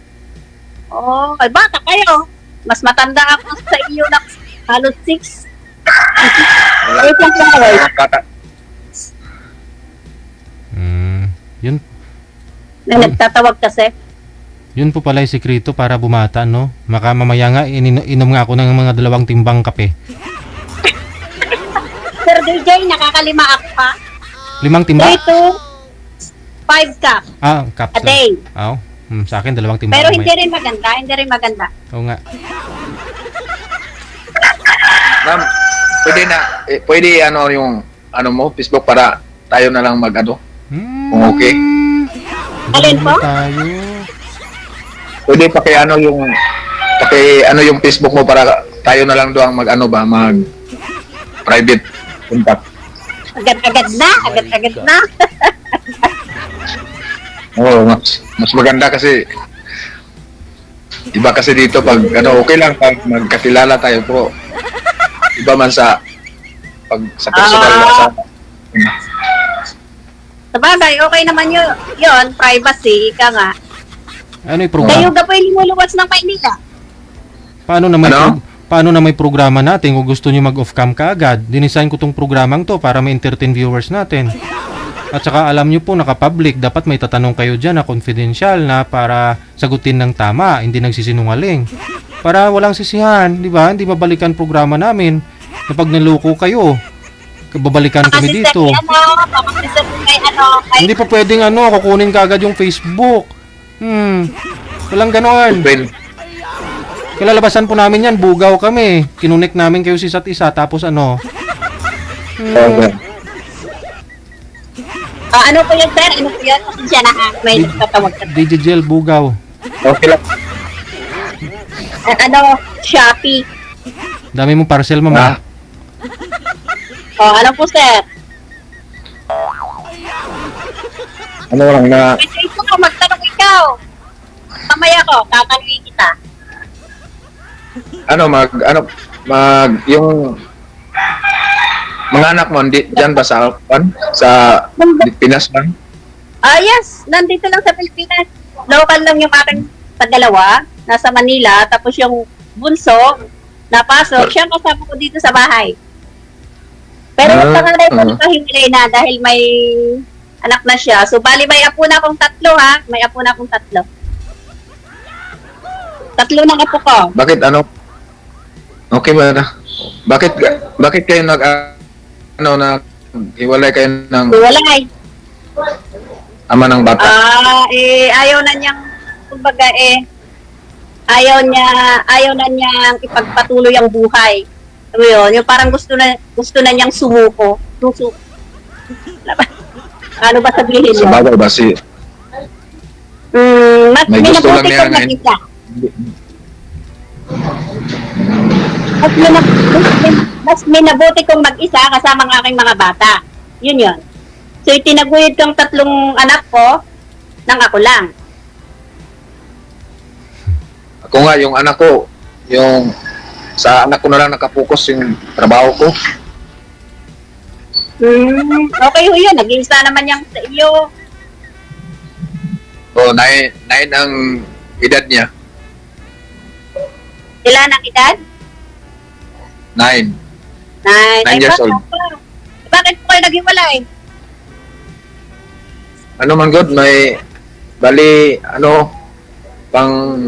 Oh, ay bata kayo. Mas matanda ako sa iyo na halos 6. Wait lang po, wait. Bata. Yun, Nagtatawag kasi. yun po pala yung sikreto para bumata, no? Maka mamaya nga, inom nga ako ng mga 2 timbang kape. Sir DJ, nakakalima ako pa. 5 timba? 3 to 5 cup Cups. a day. Sa akin, 2 timbang. Pero hindi rin maganda. Oo nga. Ma'am, pwede yung mo, Facebook para tayo na lang kung okay. Alin po? Tayo. Pwede yung Facebook mo para tayo na lang doang mag private contact. Agad-agad na. Oo, mas maganda kasi iba kasi dito pag okay lang pag magkakilala tayo po. Iba man sa personal na sa Sabagay, okay naman yun. Privacy, ika nga. Ano yung Kayo programa? ga po yung lumuluwas ng Maynila. Paano na may programa natin kung gusto nyo mag-off cam ka agad? Dinisign ko tong programang to para ma-entertain viewers natin. At saka alam nyo po, naka-public, dapat may tatanong kayo dyan na confidential na para sagutin ng tama, hindi nagsisinungaling. Para walang sisihan, di ba? Hindi mabalikan programa namin. Na pag naloko kayo, babalikan kami dito. Hindi pa pwedeng kukunin ka agad yung Facebook. Walang ganon. Kilalabasan po namin yan, bugaw kami. Kinunik namin kayo sa isa't isa, tapos ano? Okay. Ano po yun, sir? Ano po yun? Pasensya na ha. May nagtatawag ka. DJ Jel, bugaw. Okay lang. Shopee. Dami mong parcel, Ah, mama. Ano po, sir? ano lang na, May choice mo, magtanong ikaw. Mamaya ko, tatanungin kita. yung mga anak mo, hindi, dyan ba sa Pinas ba? Yes. Nandito lang sa Pilipinas. Local lang yung aking dalawa. Nasa Manila. Tapos yung bunso, napasok. Siya kasama ko dito sa bahay. Pero yung pangalay ko dito himilay na dahil may anak na siya. So, bali may apo na akong 3 ha. May apo na akong 3. 3 ng apo ko. Bakit ano? Okay ba na? Bakit kayo hiwalay kayo ng Walay. ama ng bata? Ayaw na niyang, kumbaga ayaw na niyang ipagpatuloy ang buhay. Ano yun? Yung parang gusto na niyang sumuko. Ano ba sabihin Sa mo? bagay ba si Mas may gusto lang minabuti niya kong ngayon? mag-isa. Mas minabuti kong mag-isa kasama ang aking mga bata. Yun. So, itinaguyod kong 3 anak ko nang ako lang. Ako nga, yung anak ko, sa anak ko na lang nakapokus yung trabaho ko. Okay ho yun. Nag-iisa naman yung sa iyo. So, 9 ang edad niya. Ilan ang edad? 9. 9 years old. Bakit po kayo naghiwalay? Ano man good, may bali pang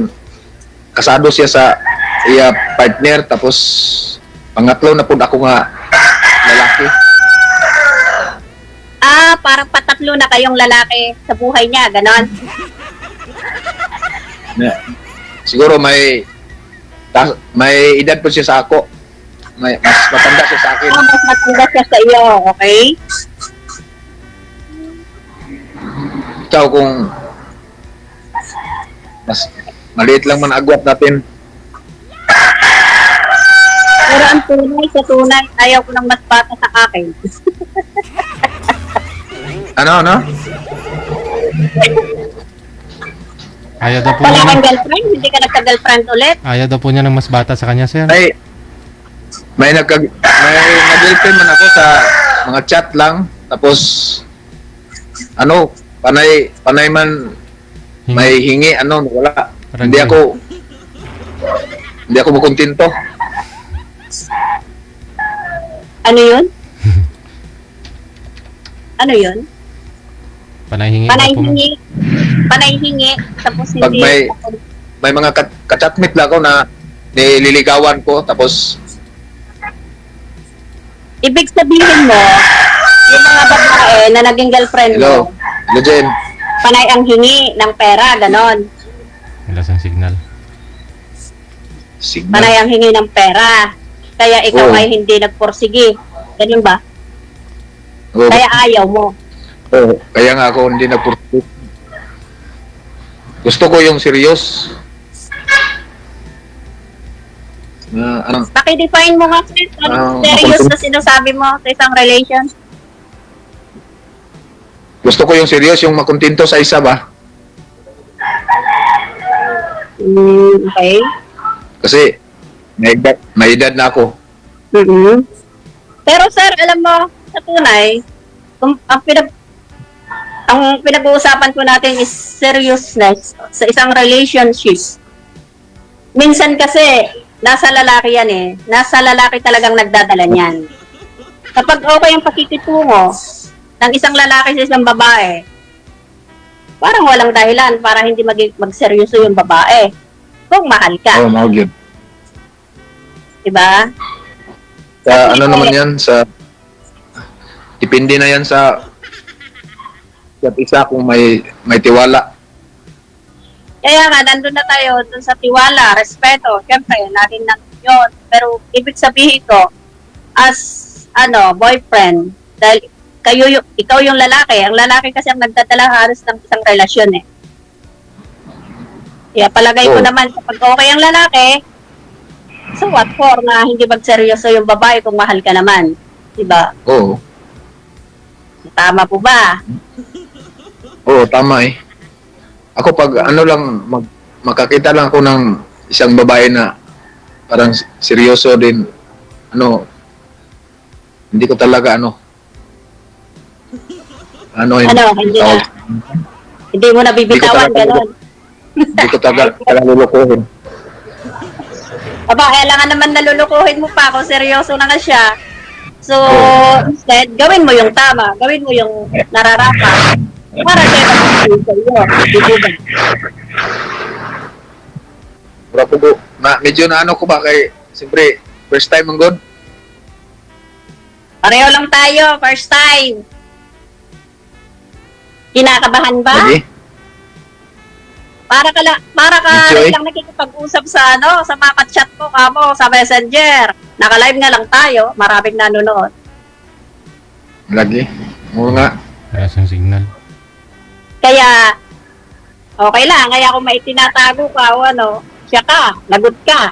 kasado siya sa iya partner, tapos pangatlo na po ako nga lalaki. Parang patatlo na kayong lalaki sa buhay niya, ganon. Siguro may edad po siya sa ako. Mas matanda siya sa akin. Mas matanda siya sa iyo, okay? Ikaw kung mas maliit lang man agwat natin. Pero ang tunay, ayaw ko ng mas bata sa akin. Ano? Ayaw daw po Wala niya kang girlfriend? Hindi ka nagka-girlfriend ulit? ayaw daw po niya ng mas bata sa kanya, sir. May nag-girlfriend man ako sa mga chat lang, tapos panay man may hingi, wala. Parang Hindi ako makontento. Ano yun? Ano yun? Panayhingi daw po, ma'am. Panayhingi. Tapos Pag hindi... may mga kachatmate lang ako na nililigawan ko, tapos Ibig sabihin mo, yung mga babae na naging girlfriend hello mo, Jen, panay ang hingi ng pera, ganon. Wala sang signal. Panay ang hingi ng pera. Kaya ikaw Oo. ay hindi nagporsige. Ganun ba? Oo. Kaya ayaw mo. Kaya nga ako hindi nagpursuit. Gusto ko yung serious. Paki-define mo nga, sir. Anong serious na sinasabi mo sa isang relation? Gusto ko yung serious, yung makontento sa isa ba? Okay. Kasi may edad na ako. Pero sir, alam mo, sa tunay, ang pinag-uusapan po natin is seriousness sa isang relationship. Minsan kasi, nasa lalaki yan eh. Nasa lalaki talagang nagdadala niyan. Kapag okay ang pakikitungo ng isang lalaki sa isang babae, parang walang dahilan para hindi magseryoso yung babae. Kung mahal ka. Oh, mahal yun. Diba? Sa ano naman yan, depende na yan sa isa kung may tiwala. Kaya nga, nandun na tayo dun sa tiwala, respeto. Siyempre, natin nandun yun. Pero ibig sabihin ko, as boyfriend, dahil ikaw yung lalaki. Ang lalaki kasi ang nagdadala halos ng isang relasyon eh. Kaya palagay ko naman, kapag okay ang lalaki, so what for na hindi magseryoso yung babae kung mahal ka naman? Diba? Oo. Tama po ba? Oo, tama eh. Ako pag ano lang, makakita lang ako ng isang babae na parang seryoso din, hindi ko talaga Hindi mo nabibitawan, gano'n. Hindi ko talaga lulukuhin. Aba, kailangan naman nalulukuhin mo pa kung seryoso na nga siya. So, instead, gawin mo yung tama. Gawin mo yung nararapat. Para siya mag-ibig sa iyo. Di ba? Medyo ko ba kay, siyempre, first time ang God? Pareho lang tayo, first time. Kinakabahan ba? Lagi? Para ka Enjoy. lang nakikipag-usap sa mga chat ko kamo sa Messenger. Naka-live nga lang tayo, maraming nanonood. Lagi? Oo nga. Wala siyang signal. Kaya okay lang, kaya kung may tinatago ka o siya ka, lagot ka.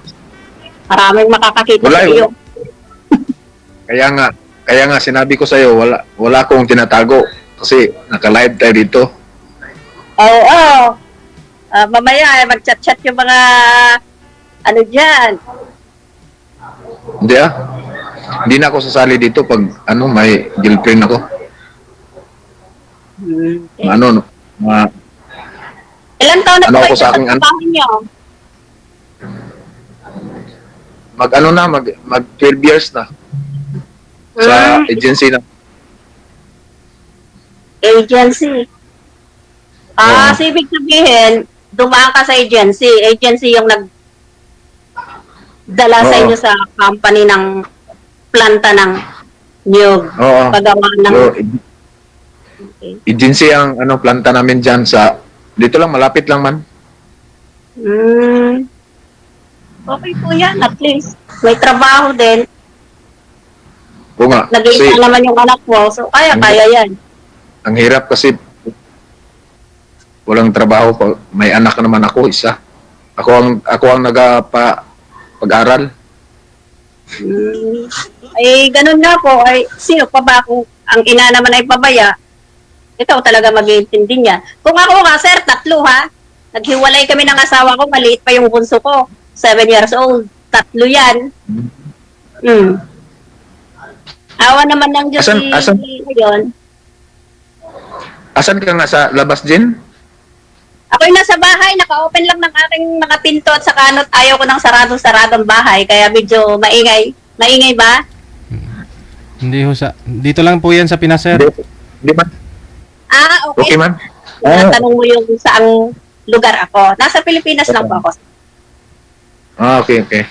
Maraming makakakita Wala sa iyo. Kaya nga sinabi ko sa iyo, wala akong tinatago kasi naka-live tayo dito. Oo. Mamaya mag-chat-chat yung mga diyan. Hindi Hindi na ako sasali dito pag may girlfriend ako. Okay. Ilan taon na po kayo sa trabaho niyo? Mag 12 years na. Sa agency na. Agency. So ibig sabihin, dumaan ka sa agency. Agency yung nagdala sa inyo sa company ng planta ng niyog. Pagawa ng... Agency ang planta namin dyan dito lang, malapit lang man. Okay po yan, at least. May trabaho din. Oo nga. Nag-iisa naman yung anak mo, so kaya yan. Ang hirap kasi walang trabaho pa. May anak naman ako, isa. Ako ang pag-aral. Ay, ganun nga po. Ay, sino pa ba kung ang ina naman ay pabaya? Ikaw talaga mag-iintindi niya. Kung ako nga, sir, 3 ha. Naghiwalay kami ng asawa ko, maliit pa yung bunso ko. 7 years old. 3 yan. Awa naman ng Diyos ngayon. Asan ka nga sa labas, Jen? Ako'y nasa bahay, naka-open lang ng aking mga pinto at saka ayaw ko ng sarado-saradong bahay, kaya medyo maingay. Maingay ba? Hindi ho dito lang po yan sa Pinas, sir. Hindi man. Okay. Okay man. Tanong mo yung saang lugar ako. Nasa Pilipinas lang po ako. Okay.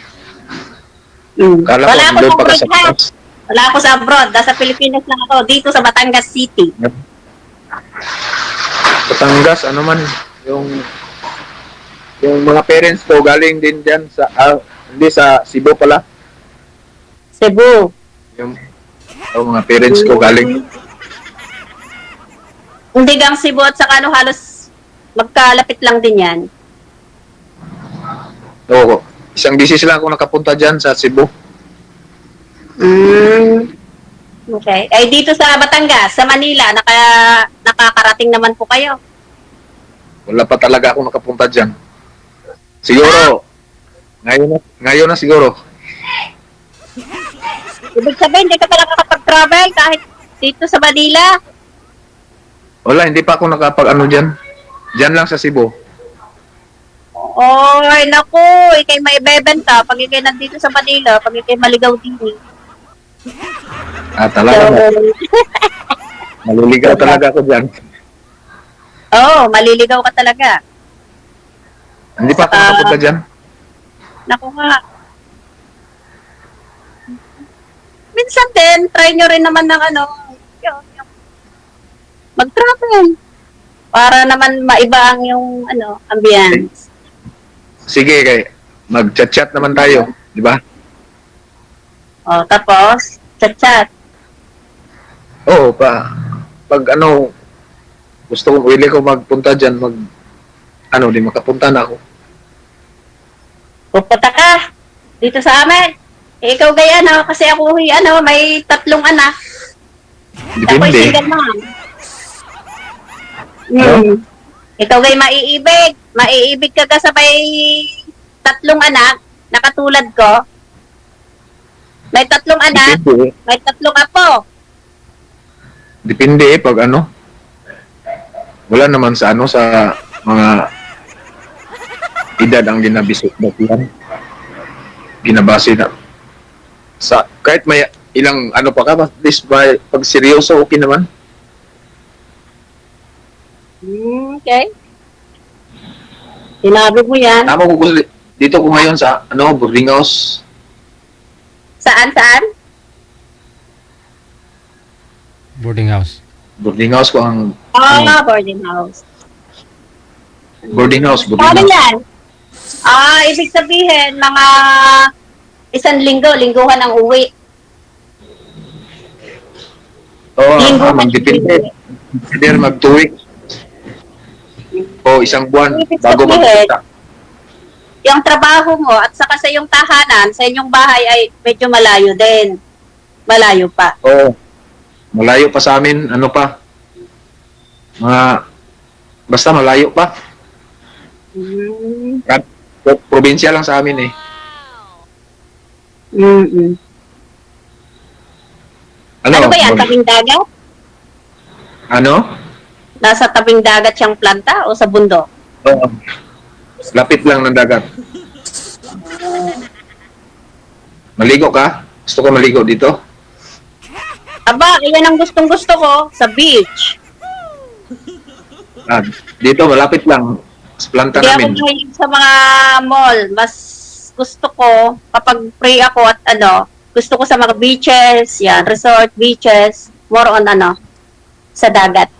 Wala ako doon sa pa ka sa abroad. Wala ako sa abroad. Nasa Pilipinas lang ako. Dito sa Batangas City. Batangas, yung mga parents ko galing din dyan hindi sa Cebu pala. Cebu. Yung mga parents ko galing. Hindi gang Cebu at saka halos magkalapit lang din yan. Oo. Isang bisis lang ako nakapunta dyan sa Cebu. Okay. Ay dito sa Batangas, sa Manila, nakakarating naman po kayo. Wala pa talaga ako nakapunta dyan. Siguro, ngayon na siguro. Ibig sabihin, hindi ka pala nakapag-travel kahit dito sa Manila? Wala, hindi pa ako nakapag dyan. Dyan lang sa Cebu. Oy, naku, ikay maibebenta pag ikay nandito sa Manila, pag ikay maligaw din. Talaga ba? Maliligaw talaga ako dyan. Maliligaw ka talaga. Hindi pa ako nakapunta dyan. Naku nga. Minsan din, try nyo rin naman ng yung mag-travel. Para naman maiba ang yung ambience. Sige, kay mag-chat-chat naman tayo, di ba? O, tapos, chat-chat. Oo, pag gusto ko, willing ko magpunta dyan, di makapunta na ako. Pupunta ka dito sa amin. Ikaw gaya, kasi ako, may 3 anak. Ako'y Depende. single mom. Ikaw gay maiibig. Maiibig ka kasabay 3 anak, na katulad ko. May 3 anak, Depende. may 3 apo. Depende pag wala naman sa sa mga edad ang ginabase na sa kahit may ilang pa ka, at least pag seryoso okay naman. Okay. Sinabi mo yan. Tama ko dito ko ngayon sa boarding house. Saan? Boarding house. Boarding house ko ang Boarding house. boarding house. Paano yan? Ibig sabihin, mga 1 lingguhan ang uwi. Oo, Lingguhan. depende. Pwede mag 2 weeks. O 1 buwan Ibig bago sabihin, magpunta. Yung trabaho mo at saka sa yung tahanan, sa inyong bahay ay medyo malayo din. Malayo pa. Oo. Malayo pa sa amin, basta malayo pa. Probinsya lang sa amin eh. Ano ba yan? Tabing dagat? Nasa tabing dagat siyang planta o sa bundok? Oo. Lapit lang ng dagat. Maligo ka? Gusto ko maligo dito? Aba, iyan ang gustong-gusto ko sa beach. Dito malapit lang sa planta Hindi ako namin. mahilig sa mga mall. Mas gusto ko, kapag free ako at gusto ko sa mga beaches, resort beaches, more on sa dagat.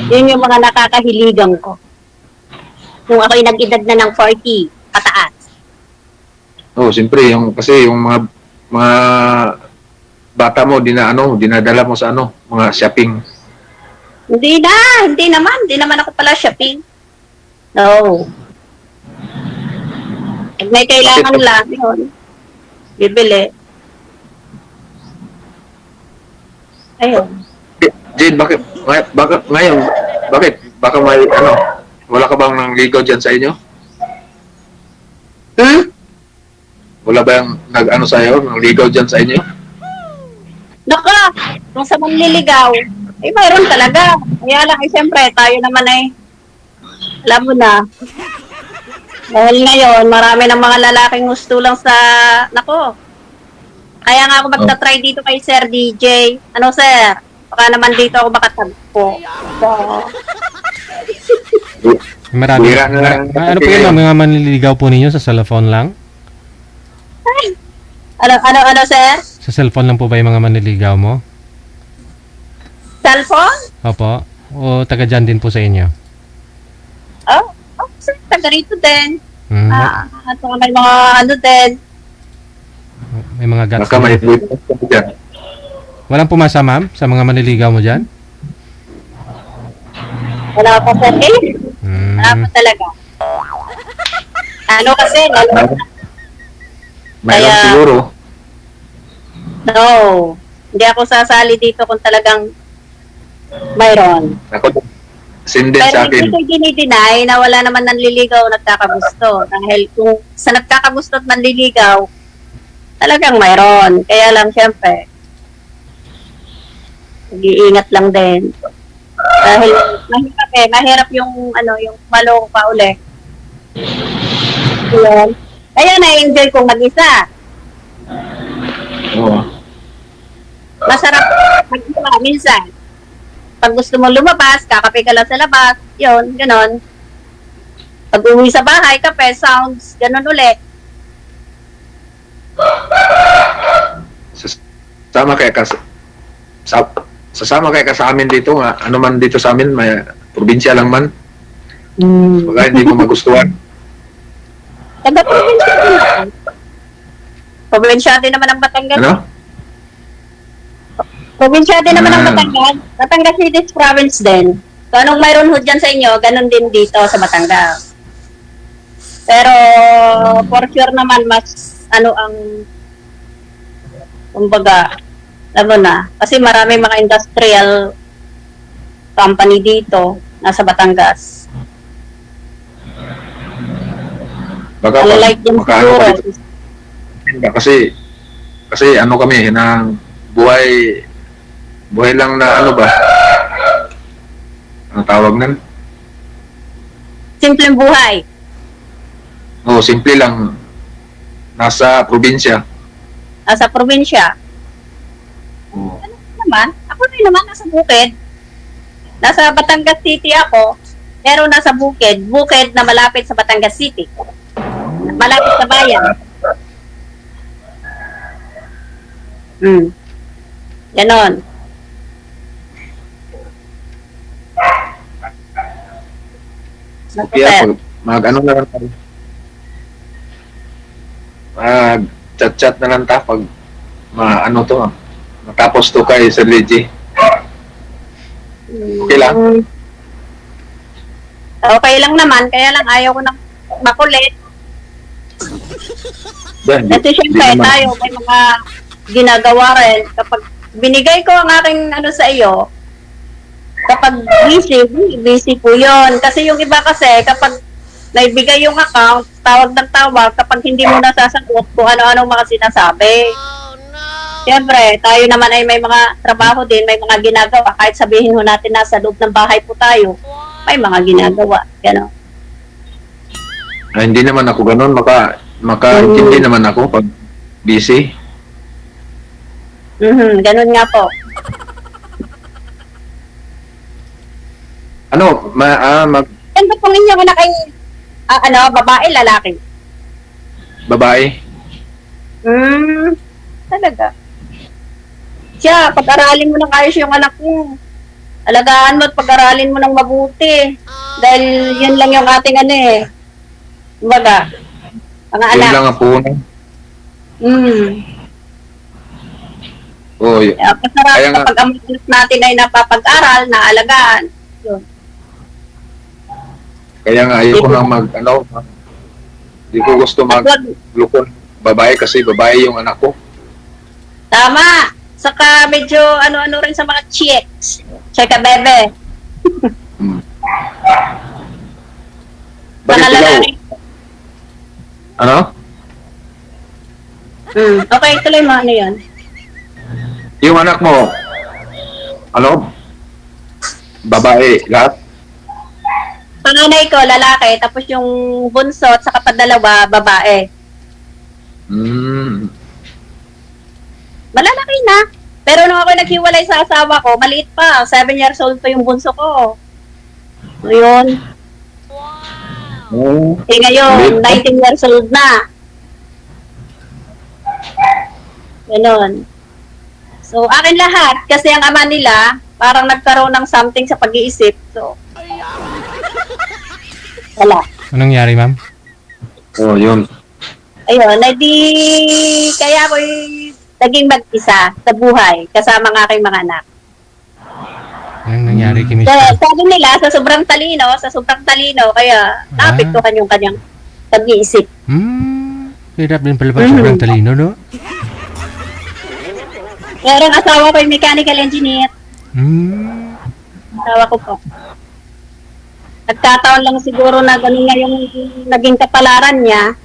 Yun yung mga nakakahiligan ko. Nung ako'y nag-edad na ng 40, pataas. Oh, siyempre kasi yung mga bata mo dinadala mo sa mga shopping. Hindi naman ako pala shopping. No. Pag may kailangan lang, yun. Bibili. Ayun. Jane, bakit ngayon, baka may wala ka bang nangligaw dyan sa inyo? Wala ba yung sa'yo, nangligaw dyan sa inyo? Naka, kung sa manliligaw, mayroon talaga. Kaya lang, siyempre, tayo naman alam mo na. Dahil ngayon, marami ng mga lalaking gusto lang sa, kaya nga ako magta-try dito kay Sir DJ. Sir? Baka naman dito ako makatagpo. So, Marami. Ano po yun, mga manliligaw po ninyo sa cellphone lang? ano, sir? Sa cellphone lang po ba yung mga manliligaw mo? Cellphone? Opo. O taga dyan din po sa inyo? Sir, taga rito din. Hmm. At may mga din. May mga guts. Baka may witness ka dyan. Walang pumasa, ma'am, sa mga manliligaw mo dyan? Wala pa, sir. Wala pa talaga. Kasi, Mayroon Kaya- siguro. no. Hindi ako sasali dito kung talagang mayroon. Ako, same din Pero sa akin. hindi ko dinideny na wala naman nanliligaw nagkakagusto. Dahil kung sa nagkakagusto at manliligaw, talagang mayroon. Kaya lang, syempre, mag-iingat lang din. Dahil mahirap yung yung maloko pa uli. Yun. Kaya na-enjoy kong mag-isa. Oo. Masarap mag-isa minsan. Pag gusto mo lumabas, kakape ka lang sa labas, yun, ganon. Pag uwi sa bahay, kape, sounds, ganon ulit. Sama kaya sasama kayo ka sa amin dito nga, ano man dito sa amin, may probinsya lang man. Baka hindi mo magustuhan. Taga-probinsya din naman. Probinsya din naman ang Batangas. Ano? Probinsya din naman ang Ah. Batangas. Batangas City is province din. So, anong mayroon ho dyan sa inyo, ganun din dito sa Batangas. Pero, for sure naman, mas, kumbaga, alam mo na, kasi marami mga industrial company dito, nasa Batangas. Baka Unlike din makaano siguro. ka dito. Kasi ano kami, ng buhay lang na ano ba? Ang tawag nan? Simpleng buhay. Oo, simple lang. Nasa probinsya. Nasa probinsya. Oo. Ano naman? Ako rin naman nasa bukid. Nasa Batangas City ako, pero nasa bukid. Bukid na malapit sa Batangas City. Malapit sa bayan. Ganon. Kaya mag-ano na lang tayo. Mag-chat-chat na lang tayo pag ano to, matapos to kay Sir Leggy. Okay lang? Okay lang naman, kaya lang ayaw ko ng makulit. Kasi syempre tayo may mga ginagawa rin. Kapag binigay ko ang aking sa iyo, kapag busy po yun. Kasi yung iba kasi, kapag naibigay yung account, tawag ng tawag, kapag hindi mo nasasagot kung ano-ano mga sinasabi. Siyempre, tayo naman ay may mga trabaho din, may mga ginagawa. Kahit sabihin ho natin nasa loob ng bahay po tayo, may mga ginagawa. Gano'n. Hindi naman ako ganun, makaintindi naman ako pag busy. Ganun nga po. Ano, Ano pong inyong anak ay, babae, lalaki? babae? Talaga. Siya, pag-aralin mo ng ayos yung anak mo. Alagaan mo at pag-aralin mo ng mabuti. Dahil yun lang yung ating Kumbaga, mga Yun anak. lang ang puno. Oh, Masarap Kaya nga- kapag ang anak natin ay napapag-aral, naalagaan. Yun. kaya nga ayoko nang hindi ko gusto maglukon babae kasi babae yung anak ko. Tama. Saka medyo ano-ano rin sa mga chicks. Cheka bebe. Bakit Mga ikaw? lalaki. Ano? Okay, tuloy mo. Ano yun? Yung anak mo, babae, lahat? Panganay ko, lalaki. Tapos yung bunso at saka padalawa, babae. Malalaki na. Pero nung ako naghiwalay sa asawa ko, maliit pa. 7 years old pa yung bunso ko. So, yun. Eh ngayon, 19 years old na. Ganon. So, akin lahat. Kasi ang ama nila, parang nagkaroon ng something sa pag-iisip. So, wala. Anong nangyari, ma'am? Oh, yun. Ayun, kaya ako'y naging mag-isa sa buhay kasama ng aking mga anak. Anong nangyari kay Miss? Sabi nila, sa sobrang talino, kaya naapektuhan yung kanyang pag-iisip. Hirap din pala pag sobrang talino, no? Pero ang asawa ko yung mechanical engineer. Asawa ko po. Nagkataon lang siguro na ganun nga yung naging kapalaran niya.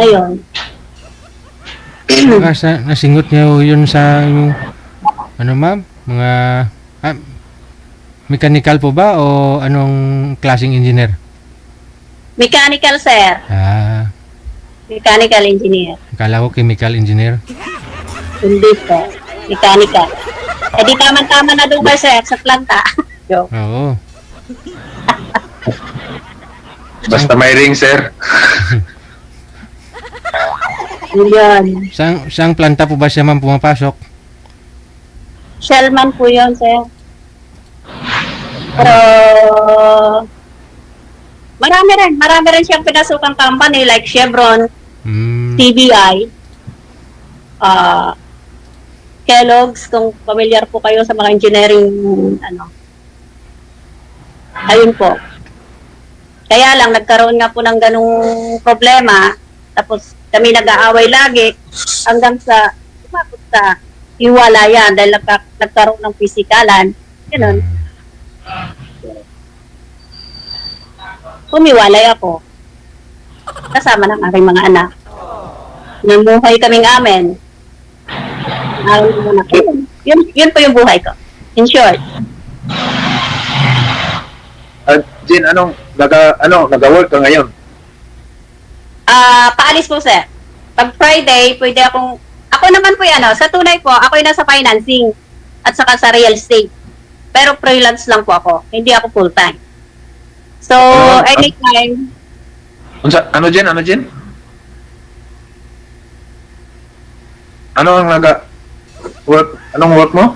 Ayun. Nasingot niya yun sa yung, ma'am? Mga, mechanical po ba o anong klaseng engineer? Mechanical, sir. Mechanical engineer. Akala ko chemical engineer. Hindi po. Mechanical. Eh di tama-tama na doon sir, sa planta. Oo. Basta may ring, sir. Yun. Saang planta po ba siya, ma'am, pumapasok? Shellman po yun, sir. Pero, marami rin siyang pinasukang company like Chevron, TBI, Kellogg's, kung familiar po kayo sa mga engineering, ayun po. Kaya lang, nagkaroon nga po ng ganung problema, tapos kami nag-aaway lagi, hanggang sa, umabot sa hiwalayan dahil nagkaroon ng pisikalan, gano'n. Humiwalay ako. Kasama ng aking mga anak. Namuhay kaming amin. Yun po yung buhay ko. In short. Jen, nag-work ka ngayon? Paalis po, sir. Pag Friday, pwede ako naman po sa tunay po, ako yung nasa financing at saka sa real estate. Pero freelance lang po ako. Hindi ako full-time. So, anytime. Ano, Jen? Anong work mo?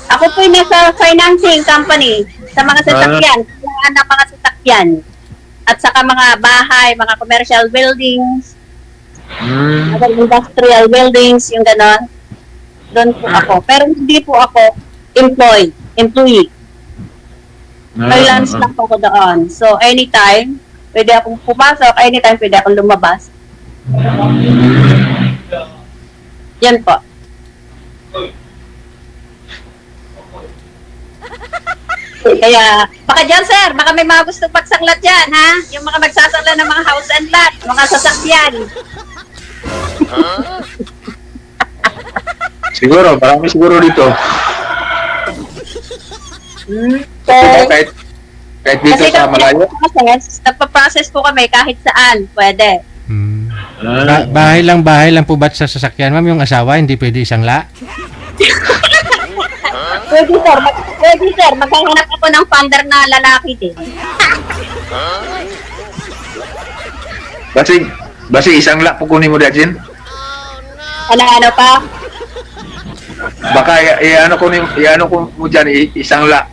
Ako po yung nasa financing company sa mga sasakyan, ng mga sasakyan. At saka mga bahay, mga commercial buildings, mga industrial buildings, yung ganon. Doon po ako. Pero hindi po ako employee. Freelance lang po ako doon. So, anytime, pwede akong pumasok, anytime pwede akong lumabas. Yan po. Kaya, baka dyan, sir, baka may mga gusto pagsaklat dyan, ha? Yung mga magsasakla ng mga house and lot, mga sasakyan. Marami siguro dito. Okay. Kahit dito sa malayo? Nagpa-process po kami kahit saan, pwede. Bahay lang po ba sa sasakyan, ma'am? Yung asawa, hindi pwede isang la? Pwede, sir. Maghahanap ako ng funder na lalaki din. Basi isang la po kunin mo dyan, Jen? Ano pa? Baka i-ano ko mo dyan, isang la.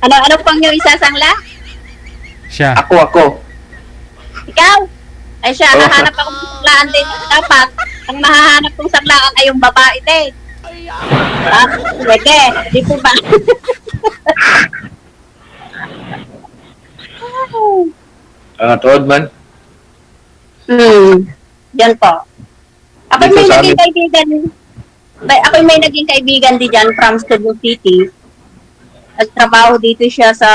Ano pang yung isasangla? Siya. Ako. Ikaw? Ay siya, nahanap ako ng saklaan din. Dapat, ang mahahanap kong saklaan ay yung babae din. Pwede. Di po ba? Tuod man. Yan po. Ako Dito may sa naging kaibigan. Ako may naging kaibigan din dyan from Cebu City. Nagtrabaho dito siya sa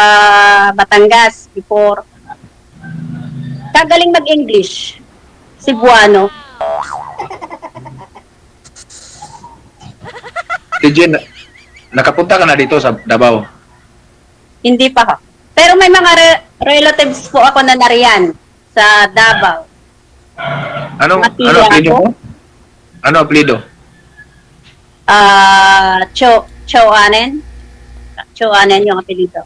Batangas before. Kagaling mag-English. Cebuano. Jen, nakapunta ka na dito sa Davao? Hindi pa ako. Pero may mga relatives po ako na nariyan sa Davao. Ano apelyido mo? Ano apelyido? Choanen. Choanen yung apelyido.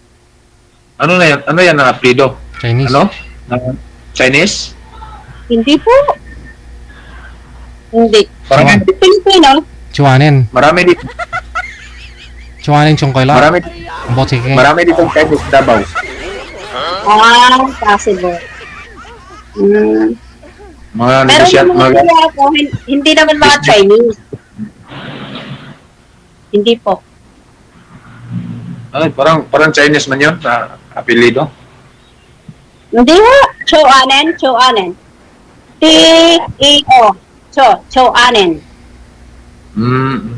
Ano yan ang apelyido? Chinese. Ano? Chinese? Hindi po. Hindi. Marami, Pilipino. Chuanen. marami dito. Chuanen Chongkoy la. Marami, Botike. marami dito Chinese sa Davao. Possible. Mga Pero negosyant, yung mga ako, hindi naman mga Chinese. Hindi po. parang Chinese man yun na apelyido. Hindi ho. Choanen. T-E-O. Choanen.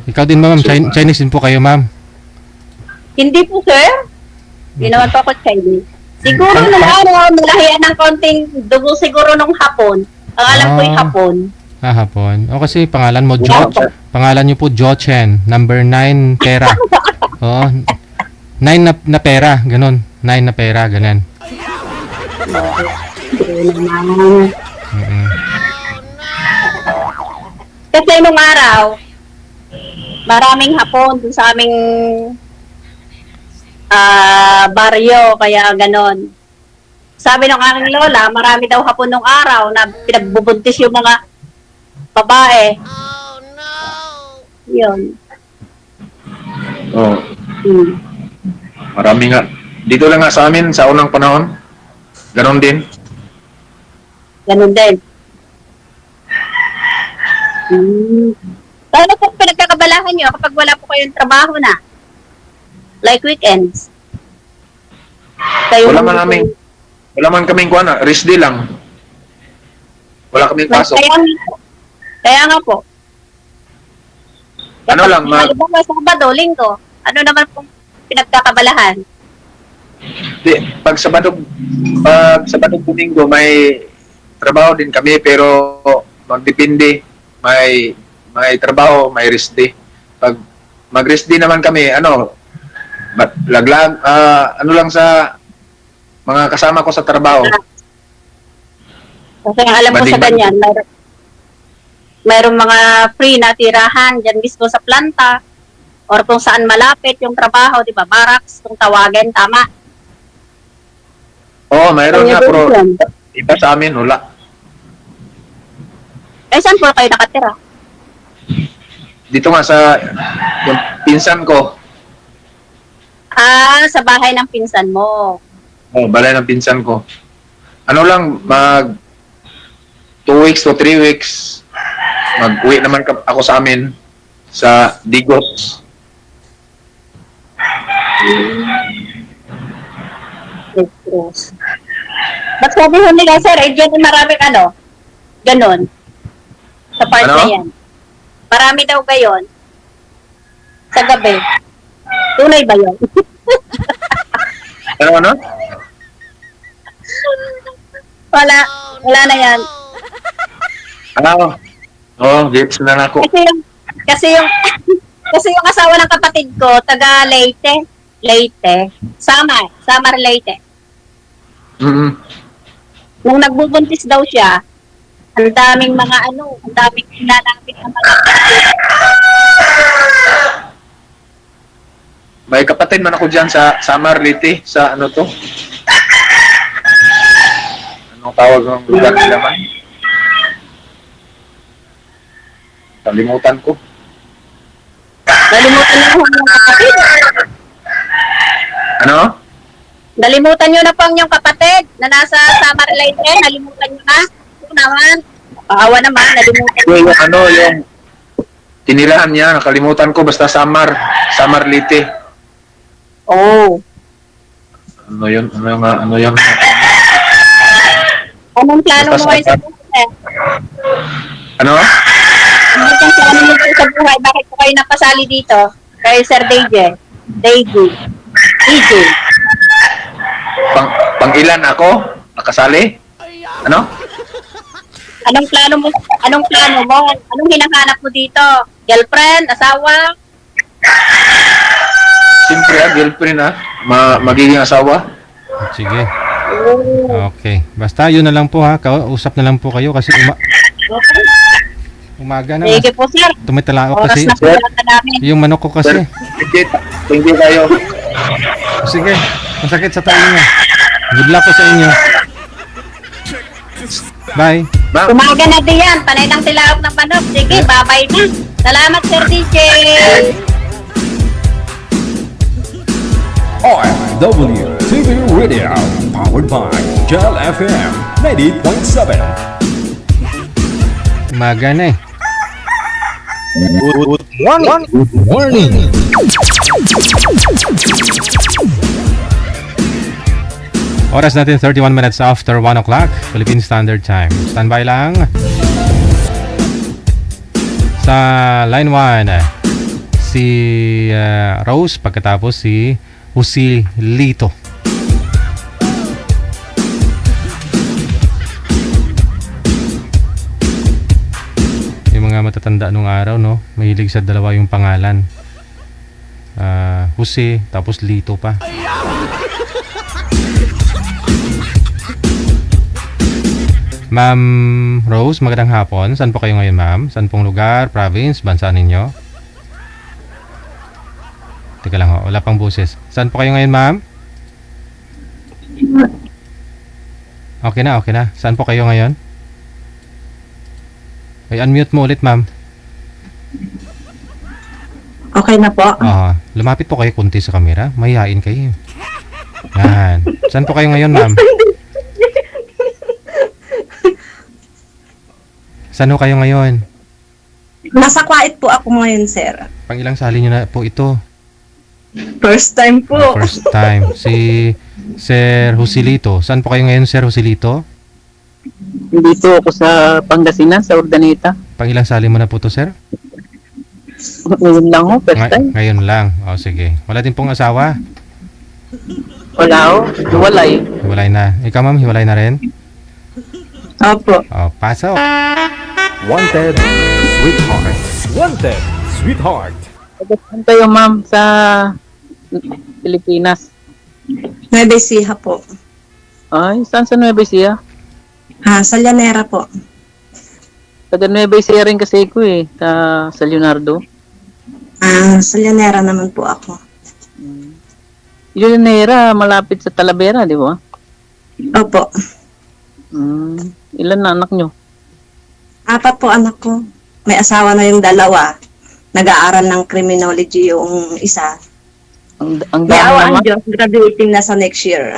Ikaw din, ma'am. Chinese din po kayo, ma'am. Hindi po, sir. Hindi naman po ako Chinese. Siguro nung nalahian ng konting dugo siguro nung hapon. Ang alam ko yung hapon. Hapon. O kasi pangalan mo, pangalan niyo po Jo Chen. Number 9, pera. Oo. 9 na pera. Ganun. 9 na pera. Ganun. Kasi nung araw, maraming hapon dun sa aming baryo, kaya ganon. Sabi ng aking lola, marami daw hapon nung araw na pinagbubuntis yung mga babae. Yun. Oh, Hmm. marami nga. Dito lang nga sa amin, sa unang panahon, ganon din. Ganun din. Paano po pinagkakabalahan nyo kapag wala po kayong trabaho na? Like weekends? Kayo Wala lang- man kaming kuha na, rest day lang. Wala kaming pasok. Kaya nga po. Ano lang, Halimbawa, Sabado, Linggo, ano naman pong pinagkakabalahan? Pag Sabado, Domingo, may trabaho din kami, pero magdepende. May trabaho, may rest day. Pag mag-rest day naman kami, laglag, ano lang sa mga kasama ko sa trabaho. Kasi ang alam ko sa Bading-bading. ganyan, mayroong mga free na tirahan dyan mismo sa planta or kung saan malapit yung trabaho, di ba? Barracks, kung tawagin, tama. Oo, mayroon nga, pero Yan. iba sa amin, wala. Eh, saan po kayo nakatira? Dito nga sa yung pinsan ko, Sa bahay ng pinsan mo. balay ng pinsan ko. Ano lang, 2 weeks to 3 weeks, mag-uwi naman ako sa amin sa Digos. Ba't sabi ho nila, sir, dyan maraming ganon, sa part Ano? na yan. Marami daw gayon sa gabi. Tunay ba yun? Ano? Wala na yan. Gets na ako. Kasi yung asawa ng kapatid ko, taga Leyte, Samar Leyte. Mm-hmm. Nung nagbubuntis daw siya, ang daming nilalapit na mga May kapatid man ako dyan sa Samar Leyte, sa ano to? Anong tawag ng lugar nila man? Kalimutan ko. Nalimutan niyo na po ang inyong kapatid. Ano? Nalimutan niyo na po ang inyong kapatid na nasa Samar Leyte. Nalimutan niyo na. Ito naman. Paawa naman, nalimutan niyo. Yung tinirahan niya, nakalimutan ko, basta Samar Leyte. Oh. Ano yun? Anong plano mo Basta ngayon sa Samar. buhay? Ano? Anong plano mo ngayon sa buhay? Bakit po kayo napasali dito? Kay Sir DJ. Pang ilan ako? Nakasali? Ano? Anong plano mo? Anong hinahanap mo dito? Girlfriend? Asawa? Siyempre girlfriend magiging asawa. Sige. Okay. Basta yun na lang po ha. Usap na lang po kayo kasi umaga na. Sige po, sir. Tumitalaok Oras kasi. na po na namin. Yung manok ko kasi. Thank you kayo. Sige. Masakit sa tayo niya. Good luck po sa inyo. Bye. Ma'am, Umaga na din yan. Panay ng tilaok ng manok. Sige, bye-bye na. Salamat, Sir DJ. OFW TV Radio, powered by Gel FM 90.7. Umaga na eh. Good morning. Oras natin 31 minutes after 1 o'clock Philippine Standard Time. Standby lang. Sa line 1 si Rose, pagkatapos si Lito. Yung mga matatanda nung araw, no? Mahilig sa dalawa yung pangalan. Jose, tapos Lito pa. Ma'am Rose, magandang hapon. Saan po kayo ngayon, ma'am? Saan pong lugar, province, bansa ninyo? Teka lang ho, wala pang boses. Saan po kayo ngayon, ma'am? Okay na. Saan po kayo ngayon? Ay, unmute mo ulit, ma'am. Okay na po. Lumapit po kayo kunti sa camera. Mahihain kayo. Yan. Saan po kayo ngayon, ma'am? Saan po kayo ngayon? Nasa quiet po ako ngayon, sir. Pangilang sali nyo na po ito? First time po. First time. Si Sir Joselito. Saan po kayo ngayon, Sir Joselito? Dito ako sa Pangasinan, sa Urdaneta. Pangilang sali mo na po to, sir? Ngayon lang ho, first time. Ngayon lang. O, sige. Wala din pong asawa? Wala ho, hiwalay. Hiwalay na. Ikaw, ma'am, hiwalay na rin? Opo. O, pasok. Wanted, sweetheart. Wanted, sweetheart. Saan kayo, ma'am, sa Pilipinas? Nueva Ecija po. Ay, saan sa Nueva Ecija? Sa Llanera po. Taga Nueva Ecija rin kasi ko sa Leonardo. Sa Llanera naman po ako. Llanera, malapit sa Talavera, di ba? Opo. Ilan na anak nyo? 4 po anak ko. May asawa na yung 2. Nag-aaral ng criminology yung isa. Ang May dami awa ang naman. Diyos, graduating na sa next year.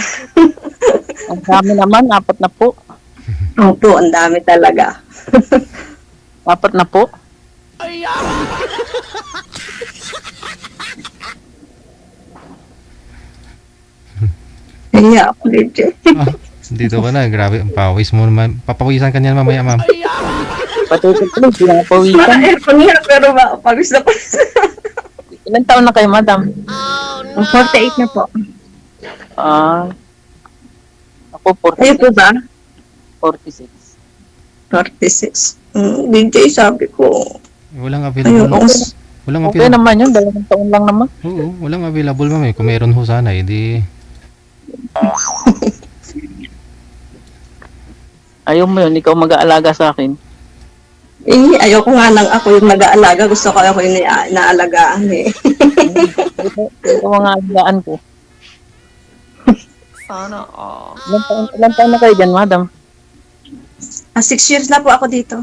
Ang dami naman, 4 na po. Opo, ang dami talaga. 4 na po. Kaya ako legit. Dito ka na. Grabe. Ang pawis mo naman. Papawisan ka niyan mamaya, ma'am. Patuloy ko lang, pinapawisan. Naka-aircon nga, pero pagis na pagis. Ilan taon na kayo, madam? 48 na po. Ako 46. Ayun po ba? 46. 46. DJ, sabi ko. Walang Ayun, available. Walang Okay available. naman yun, 2 taon lang naman. Oo, walang available, ma'am. Kung meron ho sana, edi... Ayaw mo yun, ikaw mag-aalaga sa akin. Ayoko nga lang ako yung nag-aalaga. Gusto ko ako yung naalagaan eh. Ito mga alagaan ko. Sana Ilan taon na kayo dyan, madam? 6 years na po ako dito.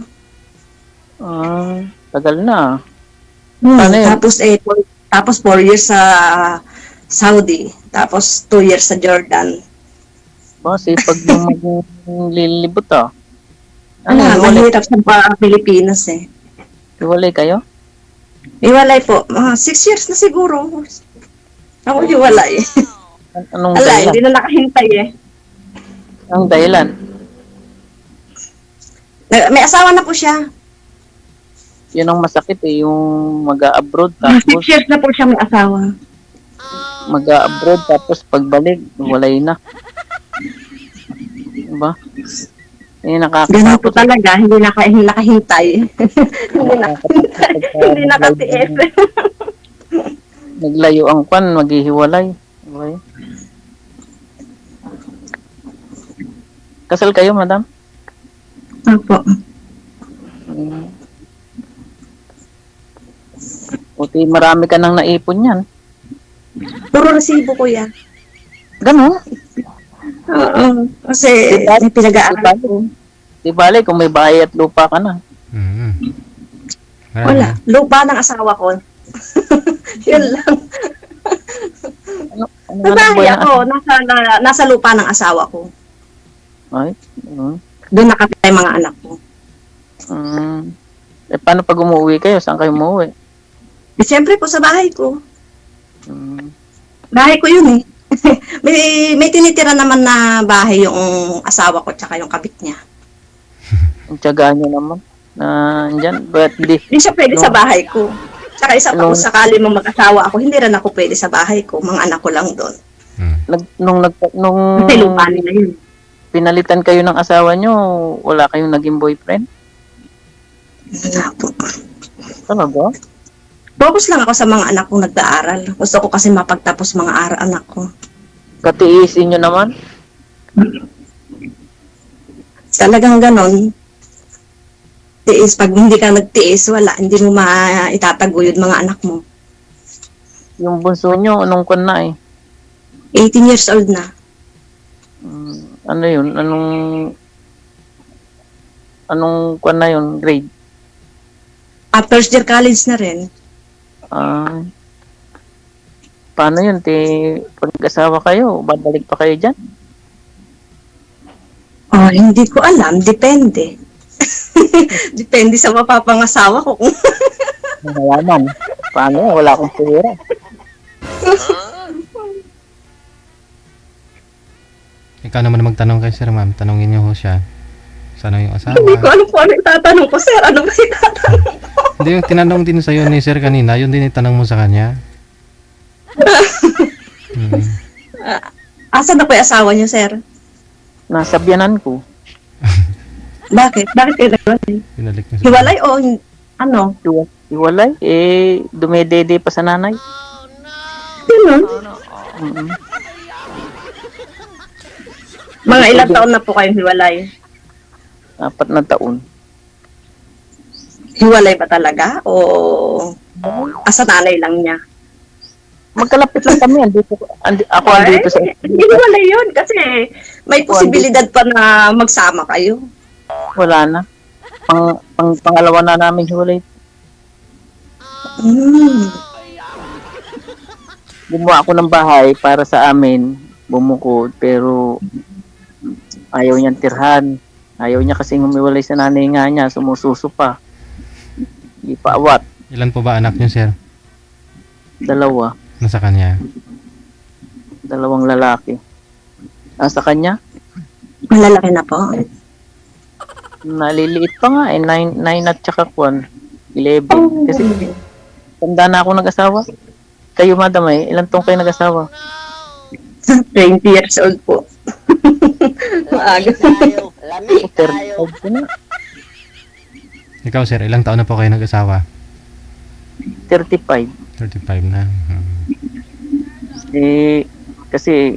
Tagal na. Ano yun? Tapos 4 years sa Saudi. Tapos 2 years sa Jordan. Sipag yung maglilibot Mahirap sa Pilipinas eh. Iwalay kayo? Iwalay po. 6 years na siguro. Ako iwalay. Anong Ala, dahilan? hindi na nakahintay eh. Anong dahilan? May asawa na po siya. Yun ang masakit yung mag-a-abroad 6 tapos years na po siya may asawa. mag-a-abroad tapos pagbalik, walay na. Diba? Ganun po Nakakatakot. talaga, hindi nakahintay. Hindi nakatiis. Naglayo ang kwan, maghihiwalay. Okay. Kasal kayo, madam? Opo. Buti marami ka nang naipon yan. Puro resibo ko yan. Ganon? Oo. Kasi may pinag-aaral ko. Di bale, kung may bahay at lupa ka na. Wala. Lupa ng asawa ko. Yun lang. Sa bahay ako, nasa lupa ng asawa ko. Ay? Doon nakatay mga anak ko. Paano pag umuwi kayo? Saan kayo umuwi? Siyempre po sa bahay ko. Bahay ko yun eh. may tinitira naman na bahay yung asawa ko tsaka yung kabit niya. Ang tiyagaan nyo naman. Andyan, but Hindi siya pwede sa bahay ko. Tsaka isa pa kung sakali mo mag-asawa ako, hindi rin ako pwede sa bahay ko. Mga anak ko lang doon. Nung Kasi lupa nila yun. Pinalitan kayo ng asawa nyo, wala kayong naging boyfriend? Wala po. Talaga? Focus lang ako sa mga anak kong nag-aaral. Gusto ko kasi mapagtapos mga anak ko. Katiisin nyo naman? Talagang ganon. Tiis. Pag hindi ka nagtiis, wala. Hindi mo maitataguyod mga anak mo. Yung bunso nyo, anong kwan na 18 years old na. Ano yun? Anong kwan na yun? Grade? First year college na rin. Paano yun? Pag-asawa kayo, babalik pa kayo dyan? Oh, hindi ko alam. Depende. Depende sa mapapangasawa ko. Malaman. Paano? Wala akong pera. Ikaw naman na magtanong kay sir, ma'am. Tanongin niyo ho siya. Sana yung asawa. Hindi ko alam kung ano itatanong ko, sir. Ano ba itatanong ko? Hindi, yung tinanong din sa'yo ni sir kanina, yun din itanong mo sa kanya. Asan na po yung asawa niyo, sir? Nasa biyanan ko. Bakit? Bakit kayo nagwalay? Pinalik niya sa Hiwalay o ano? Iwalay? Dumedede pa sa nanay. Ganun? Mm-mm. Mga ilang taon na po kayong hiwalay? 4 na taon. Hiwalay ba talaga? O asa nanay lang niya? Magkalapit lang kami. Ako andito sa... Hindi hiwalay yun kasi may posibilidad pa na magsama kayo. Wala na. Pangalawa na namin hiwalay. Gumawa ako ng bahay para sa amin. Bumukod. Pero ayaw niyang tirhan. Ayaw niya kasing humiwalay sa nanay nga niya. Sumususo pa. Hindi pa awat. Ilan po ba anak niyo, sir? 2. Nasa kanya? 2 lalaki. Nasa kanya? Malalaki na po. Naliliit pa nga 9 at saka 11. Kasi tanda na ako nag-asawa. Kayo, madam, ilang taong kayo nag-asawa? 20 years old po. Maaga. 35 ko na. Ikaw, sir, ilang taon na po kayo nag-asawa? 35. 35 na. Kasi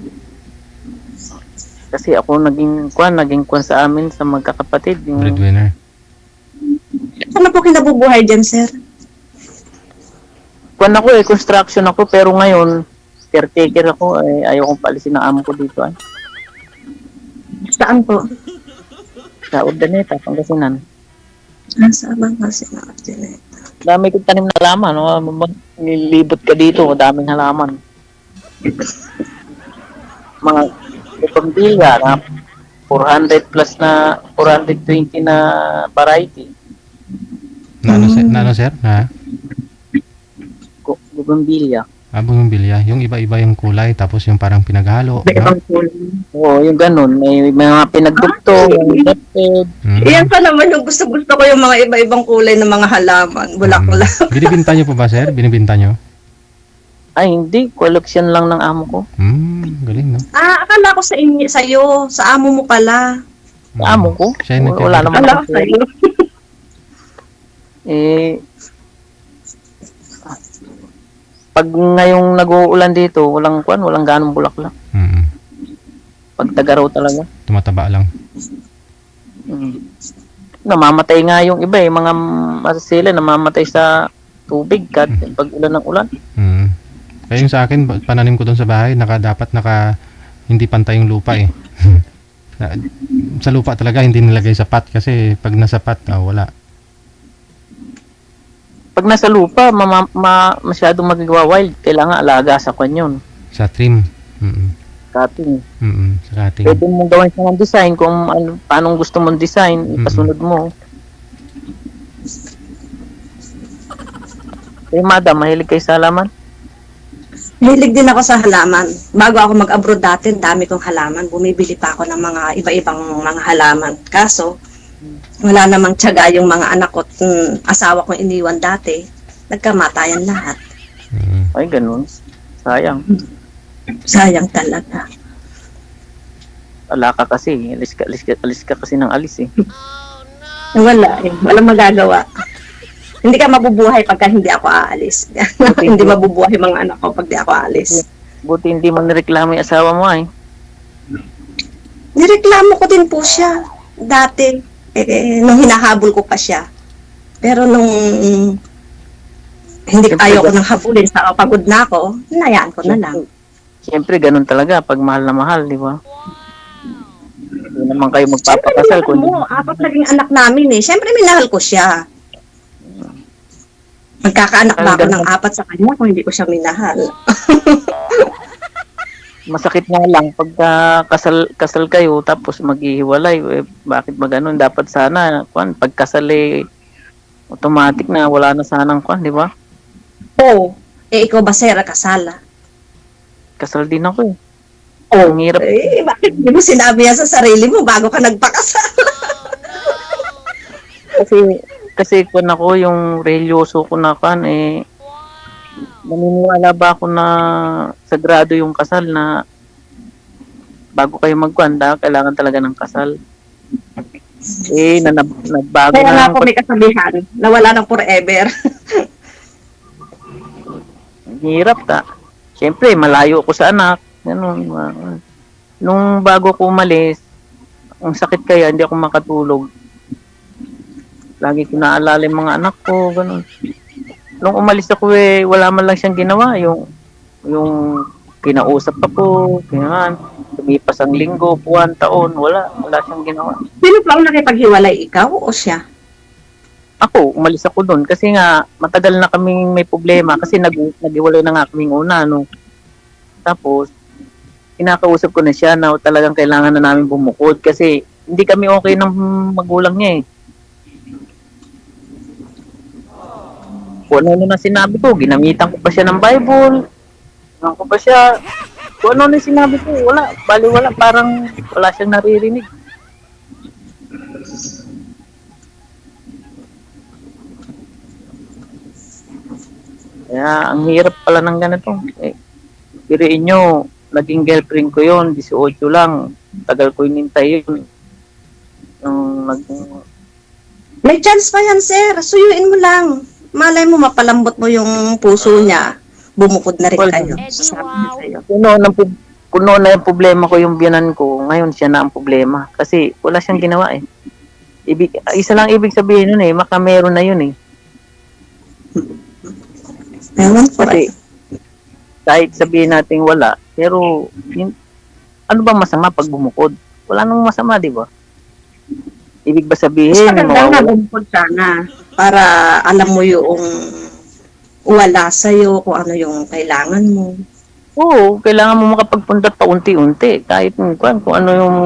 ako naging kwan sa amin sa magkakapatid. Yung Breadwinner. Ano po kinabubuhay dyan, sir? kwan ako construction ako, pero ngayon caretaker ako, ayaw kong paalisin ng amo ko dito ay. Saan po? Sa Urdaneta, Pangasinan. Nasa Pangasinan, Urdaneta. Dami kong tanim na halaman, no? Nilibot ka dito, daming halaman. Mga pambilya na 400 plus na 420 na variety. Nano sir? Ha? Bumbilya. Bumbilya. Yung iba-iba yung kulay, tapos yung parang pinaghalo. Iba-ibang kulay. Oo, yung ganun. May mga pinagdugtong, Iyan pa naman yung gusto-gusto ko yung mga iba-ibang kulay ng mga halaman. Bulaklak. Binibinta nyo po ba, sir? Binibinta nyo? Ay, hindi. Collection lang ng amo ko. Galing, no? Akala ko sa inyo, sa'yo. Sa amo mo pala. Sa amo ko? Siya yung Wala naman Akala ko sa'yo. Pag ngayong nag-uulan dito, walang ganong bulaklak. Pag tagaraw talaga. Tumataba lang. Namamatay nga yung iba mga masasila, namamatay sa tubig pag ulan ng ulan. Kaya yung sa akin, pananim ko doon sa bahay, dapat hindi pantay yung lupa eh. Sa lupa talaga hindi nilagay sa pot kasi pag nasa pot, wala. Pag nasa lupa, masyadong magagawa wild. Kailangan alaga sa kanyon. Sa trim. Cutting. Sa cutting. Pwede mong gawin siya ng design kung paano gusto mong design, ipasunod mo. Madam, mahilig kayo sa halaman? Mahilig din ako sa halaman. Bago ako mag-abroad dati, dami kong halaman. Bumibili pa ako ng mga iba-ibang mga halaman. Kaso, wala namang tiyaga yung mga anak ko, asawa kong iniwan dati. Nagkamatayan lahat. Ay, ganun. Sayang. Sayang talaga. Wala ka kasi. Alis ka kasi ng alis eh. Wala eh. Walang magagawa. Hindi ka mabubuhay pagka hindi ako aalis. Hindi mabubuhay mga anak ko pag di ako aalis. Buti hindi mo nireklamo yung asawa mo ay. Nireklamo ko din po siya. Dati. Nung hinahabol ko pa siya. Pero nung hindi ayaw ko nang habulin sa pagod na ako, hinayaan ko na lang. Siyempre, ganun talaga pag mahal na mahal, di ba? Hindi naman kayo magpapakasal. Siyempre, apat naging anak namin eh. Siyempre, minahal ko siya. Magkakaanak ba ako Talagang- ng 4 sa kanya kung hindi ko siya minahal? Masakit nga lang pagka kasal kayo tapos maghihiwalay, bakit ba ganun? Dapat sana pagkasal automatic na wala na sanang di ba? Oo. Ikaw ba, sir, kasala? Kasal din ako eh. Oh, Ang hirap. bakit hindi mo sinabi yan sa sarili mo bago ka nagpakasal? Kasi kung ako yung religyoso ko na naniniwala ba ako na sagrado yung kasal na bago kayo magkwanda, kailangan talaga ng kasal. Nagbago Kaya na nga ako may kasabihan na wala nang forever. Ang hirap Siyempre, malayo ko sa anak. Ganun. Nung bago ko umalis, ang sakit kaya, hindi ako makatulog. Lagi ko naalala yung mga anak ko, ganun. Nung umalis ako wala man lang siyang ginawa. Yung kinausap ako, ganyan. Tumipas ang linggo, buwan, taon, wala siyang ginawa. Sino pa ang nakipaghiwalay, ikaw o siya? Ako, umalis ako doon kasi nga matagal na kaming may problema kasi naghiwalay na nga kaming una Tapos kinakausap ko na siya na talagang kailangan na namin bumukod kasi hindi kami okay ng magulang niya Kung ano na sinabi ko, ginamitan ko pa siya ng Bible. Ginamitan ko pa siya. Kung ano na sinabi ko, wala, parang wala siyang naririnig. Kaya ang hirap pala ng ganito. Piriin nyo, naging girlfriend ko yon 18 lang. Tagal ko inintay yun. May chance pa yan, sir. Suyuin mo lang. Malay mo, mapalambot mo yung puso niya. Bumukod na rin kayo. Sabi niya sa'yo. Kung noon na yung problema ko yung biyanan ko, ngayon siya na ang problema. Kasi wala siyang ginawa Isa lang ibig sabihin nun maka meron na yun Ewan ko Kasi kahit sabihin natin wala, pero ano ba masama pag bumukod? Wala nang masama, di ba? Ibig ba sabihin, Mas maganda na bumukod sana para alam mo yung wala sa'yo, kung ano yung kailangan mo. Oo, kailangan mo makapagpunta pa unti-unti. Kahit kung ano yung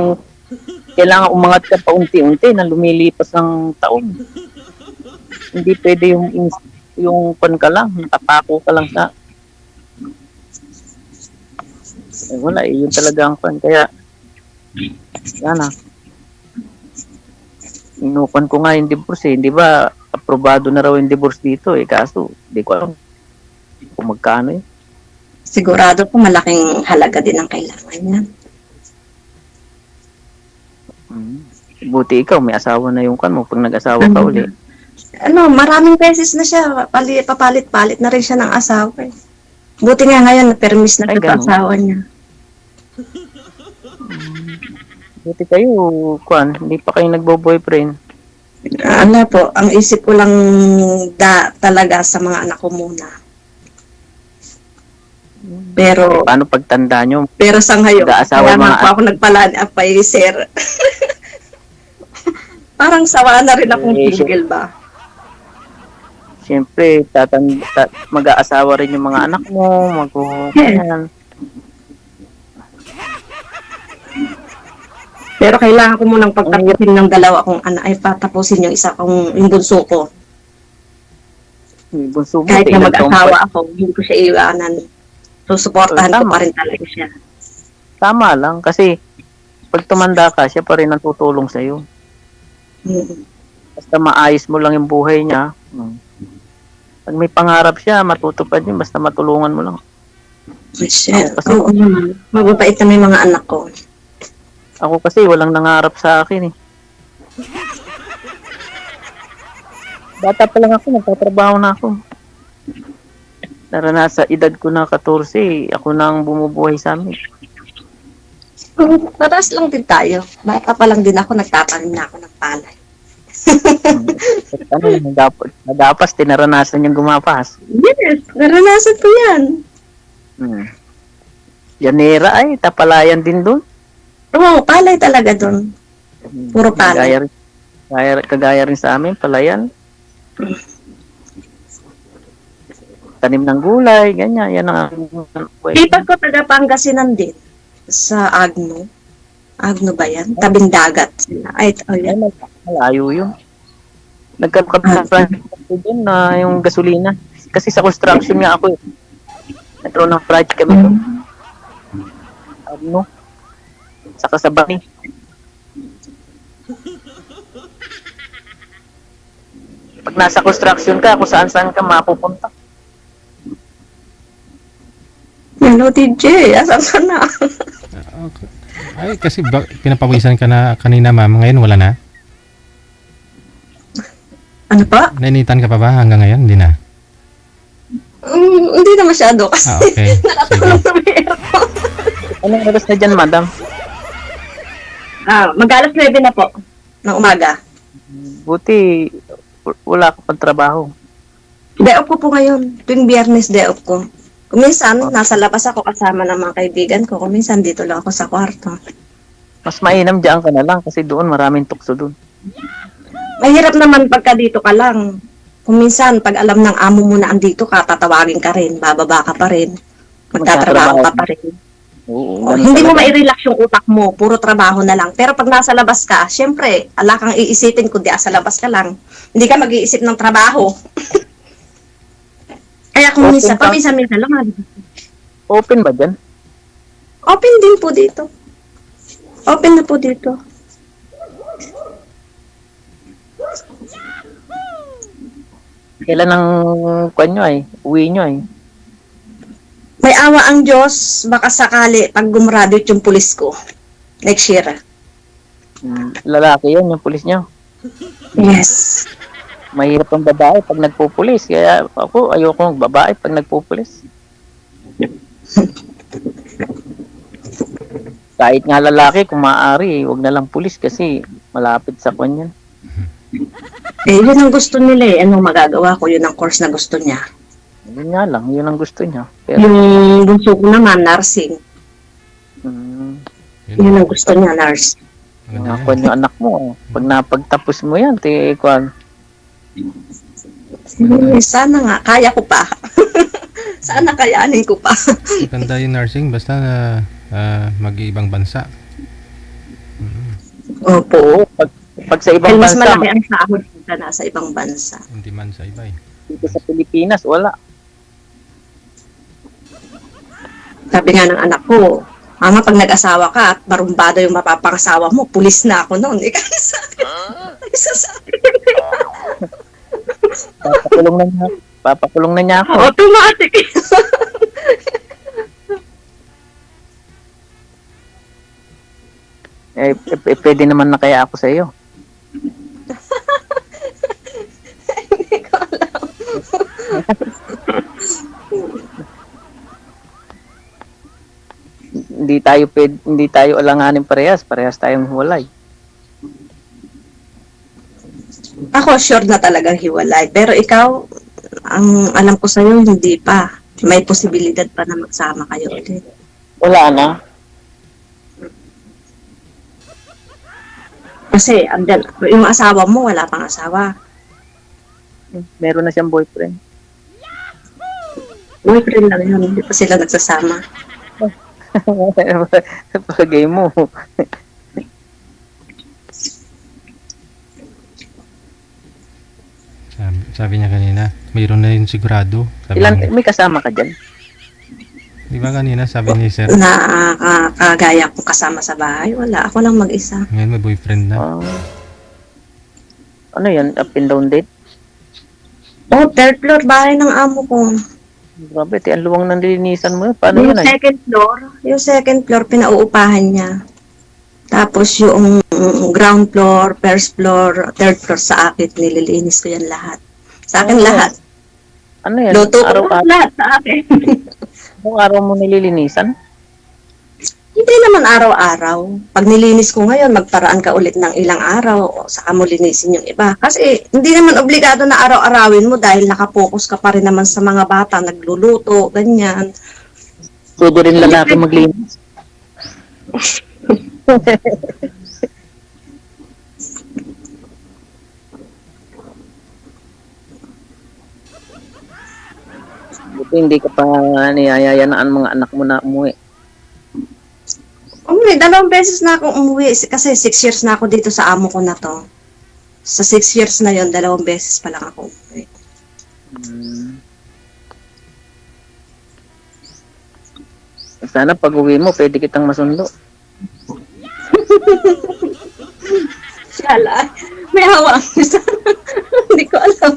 kailangan umangat ka pa unti-unti na lumilipas ng taon. Hindi pwede yung ka lang, nakapako ka lang sa wala yun talaga ang kaya yan inupan ko nga yung divorce di ba aprobado na raw yung divorce dito kaso di ko alam kung magkano Sigurado ko malaking halaga din ang kailangan niya. Buti ikaw may asawa na yung mo pag nag-asawa ka uli. Maraming beses na siya, papalit-palit na rin siya ng asawa Buti nga ngayon, na-permis na sa asawa niya. Buti kayo, hindi pa kayo nagbo-boyfriend. Po, ang isip ko lang talaga sa mga anak ko muna. Pero, paano pagtanda nyo? Pero sa ngayon, kaya nga po ako nagpalaan sir. Parang sawa na rin akong single ba? Siyempre, mag-aasawa rin yung mga anak mo, Yes. Pero kailangan ko munang pagtapusin ng dalawa kong anak, ay patapusin yung isa kong, yung bunso ko. Bunso mo, kahit na mag-asawa ako, hindi ko siya iwanan. So, supportahan ko pa rin talaga siya. Tama lang, kasi pag tumanda ka, siya pa rin ang tutulong sa'yo. Basta maayos mo lang yung buhay niya. Pag may pangarap siya, matutupad yun, basta matulungan mo lang. Oo naman. Mababait na may mga anak ko. Ako kasi walang nangarap sa akin Bata pa lang ako, nagtatrabaho na ako. Sa edad ko na 14, ako na ang bumubuhay sa amin. Paras lang din tayo. Bata pa lang din ako, nagtatanim na ako ng palay. Nadapas, tinaranasan yung gumapas. Yes, naranasan ko yan. Yanera tapalayan din doon. Oo, palay talaga doon. Puro palay. Kagaya rin sa amin, palayan. magtanim ng gulay, ganyan. Yan ang Lipat ko taga Pangasinan din sa Agno. Agno ba yan? Tabing dagat sila. Ay, yan. Malayo yun. Nagkakapag doon na yung gasolina. Kasi sa construction nga ako eh. Nagkaroon ng project kami doon. Ano? Saka sa Bani. Pag nasa construction ka, kung saan-saan ka mapupunta. Hello, DJ. Asan ka na? Okay. Ay, kasi pinapawisan ka na kanina, ma'am. Ngayon, wala na? Ano pa? Nainitan ka pa ba hanggang ngayon? Hindi na? Hindi na masyado kasi Okay. nakatulog na may aircon. Anong oras na dyan, madam? Mag-alas 9 na po ng umaga. Buti, wala ko pang trabaho. Day off ko po ngayon. Tuwing biyernes, day off ko. Kuminsan, nasa labas ako kasama ng mga kaibigan ko. Kuminsan, dito lang ako sa kwarto. Mas mainam dyan ka na lang kasi doon maraming tukso doon. Mahirap naman pagka dito ka lang. Kuminsan, pag alam ng amo mo na andito ka, tatawagin ka rin, bababa ka pa rin, magtatrabaho ka pa rin. Oo, Hindi mo mai-relax yung utak mo, puro trabaho na lang. Pero pag nasa labas ka, syempre, ala kang iisipin kundi sa labas ka lang. Hindi ka mag-iisip ng trabaho. Kaya kung paminsan lang. Open ba dyan? Open din po dito. Open na po dito. Kailan ang kwan nyo ay? Uwi nyo ay? May awa ang Diyos, baka sakali pag gumraduate yung pulis ko. Next year. Lalaki yan, yung pulis nyo. Yes. Mahirap ang babae pag nagpupulis. Kaya ako, ayoko ng babae pag nagpupulis. Kahit nga lalaki, kung maaari, wag na lang pulis kasi malapit sa kwan yan. Yun ang gusto nila eh. Anong magagawa ko? Yun ang course na gusto niya. Yun nga lang, yun ang gusto niya. Pero, Yung bunso ko naman, nursing. Yun ang gusto niya, nurse. kwan yung anak mo. Pag napagtapos mo yan, kwan. Sana nga, kaya ko pa. Sana kayanin ko pa. Maganda yung nursing, basta na mag-iibang bansa. Opo. Pag sa ibang Mas bansa, malaki ang sahod ka na sa ibang bansa. Hindi man sa iba eh. dito sa Pilipinas, wala. Sabi nga ng anak ko, Mama, pag nag-asawa ka at barumbado yung mapapangasawa mo, pulis na ako noon. Ikaw sabi. Papakulong na niya ako. Automatic. Pwede naman na kaya ako sa iyo. Hindi ko alam. Hindi tayo alanganin parehas tayong hiwalay. Ako sure na talagang hiwalay. Pero ikaw, ang alam ko sa'yo, hindi pa. May posibilidad pa na magsama kayo ulit. Wala na. Kasi yung asawa mo, wala pang asawa. Meron na siyang boyfriend. Boyfriend lang yun, hindi pa sila nagsasama. Pagay mo. Sabi niya kanina, mayroon na yun sigurado. May kasama ka dyan? Di ba kanina sabi ni sir? Kagaya kong kasama sa bahay, wala. Ako lang mag-isa. Ngayon may boyfriend na. Ano yan? Up and down date? Oh, third floor, bahay ng amo ko. Grabe, ang luwang ng linisan mo. Paano Yung yun? Yung second floor, pinauupahan niya. Tapos yung ground floor, first floor, third floor sa akin, nililinis ko yan lahat. Sa akin lahat. Ano yan? Luto ko Araw-araw? lahat sa akin. Anong araw mo nililinisan? Hindi naman araw-araw. Pag nilinis ko ngayon, magparaan ka ulit ng ilang araw, saka mo linisin yung iba. Kasi hindi naman obligado na araw-arawin mo dahil nakapokus ka pa rin naman sa mga bata, nagluluto, ganyan. Pwede rin lalaki maglinis. Hindi ka pa niyayayaan ang mga anak mo na umuwi. Umuwi, 2 beses na akong umuwi kasi 6 years na ako dito sa amo ko na to. Sa 6 years na yon 2 beses pa lang ako umuwi. Sana pag uwi mo, pwede kitang masundo. Shala, may hawa ang isa. Hindi ko alam.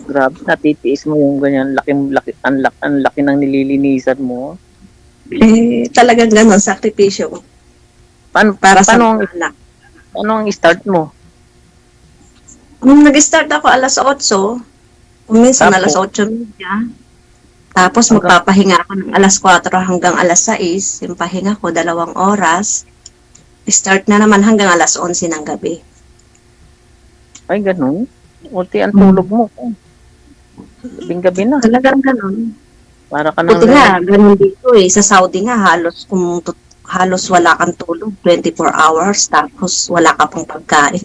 Grabe, natitiis mo yung ganyan, ang laki ng nililinisan mo. Talagang ganon, sakripisyo. Paano, Para sa paano, mga anak. paano ang start mo? Nung nag-start ako alas 8, minsan Tapos? alas 8:30. Tapos magpapahinga ako ng alas 4 hanggang alas 6. Yung pahinga ko, 2 oras. Start na naman hanggang alas 11 ng gabi. Ay, ganun. Ulti ang tulog mo. Gabing-gabi na. Talagang ganon. Para ka Buti nang nga, ganun dito eh. Sa Saudi nga, halos wala kang tulog. 24 hours, tapos wala ka pang pagkain.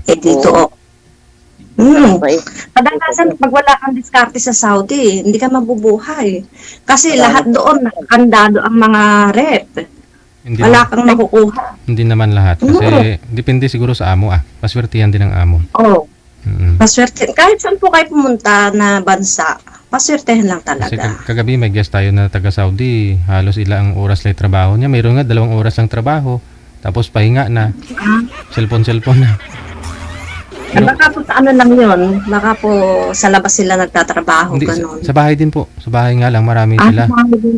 Eh dito, kadalasan pag wala kang diskarte sa Saudi, hindi ka mabubuhay. Kasi lahat doon, nakakandado ang mga rep. Hindi, Wala kang makukuha. hindi naman lahat. Kasi depende siguro sa amo Paswertihan din ng amo. Oo. Mm. Paswerte. Kahit saan po kayo pumunta na bansa, paswertehan lang Kasi talaga. kagabi may guest tayo na taga Saudi. Halos ilang oras lang yung trabaho niya. Mayroon nga 2 oras lang trabaho. Tapos pahinga na. Cellphone na. Baka po sa ano lang yun, baka po sa labas sila nagtatrabaho, Hindi, ganun. sa bahay din po. Sa bahay nga lang, marami sila.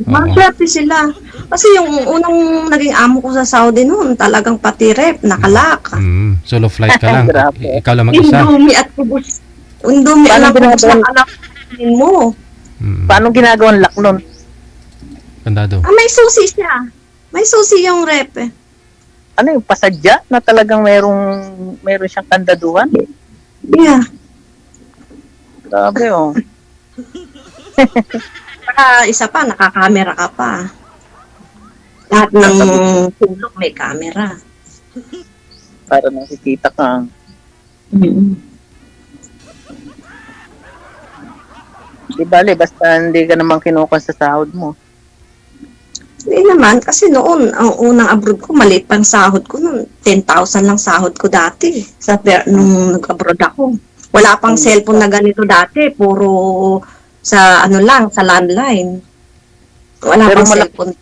Maswerte sila. Kasi yung unang naging amo ko sa Saudi noon, talagang pati rep, nakalak. Solo flight ka lang. Grabe. Ikaw lang mag-isa. Indomie at kubos. Indomie Paano at kubos ginagawa? ng anak mo. Paano ginagawang lock nun? Kandado. May susi siya. May susi yung rep eh. Ano yung pasadya na talagang meron siyang kandaduhan? Yeah. Grabe oh. Saka isa pa, nakakamera ka pa. Lahat ng tulog may camera. Para nakikita ka. Di bale, basta hindi ka naman kinukuha sa sahod mo. Hindi naman, kasi noon, ang unang abroad ko, maliit pang sahod ko noon. 10,000 lang sahod ko dati nung nag-abroad ako. Wala pang cellphone na ganito dati, puro sa ano lang, sa landline. Wala Pero pang malaki- cellphone.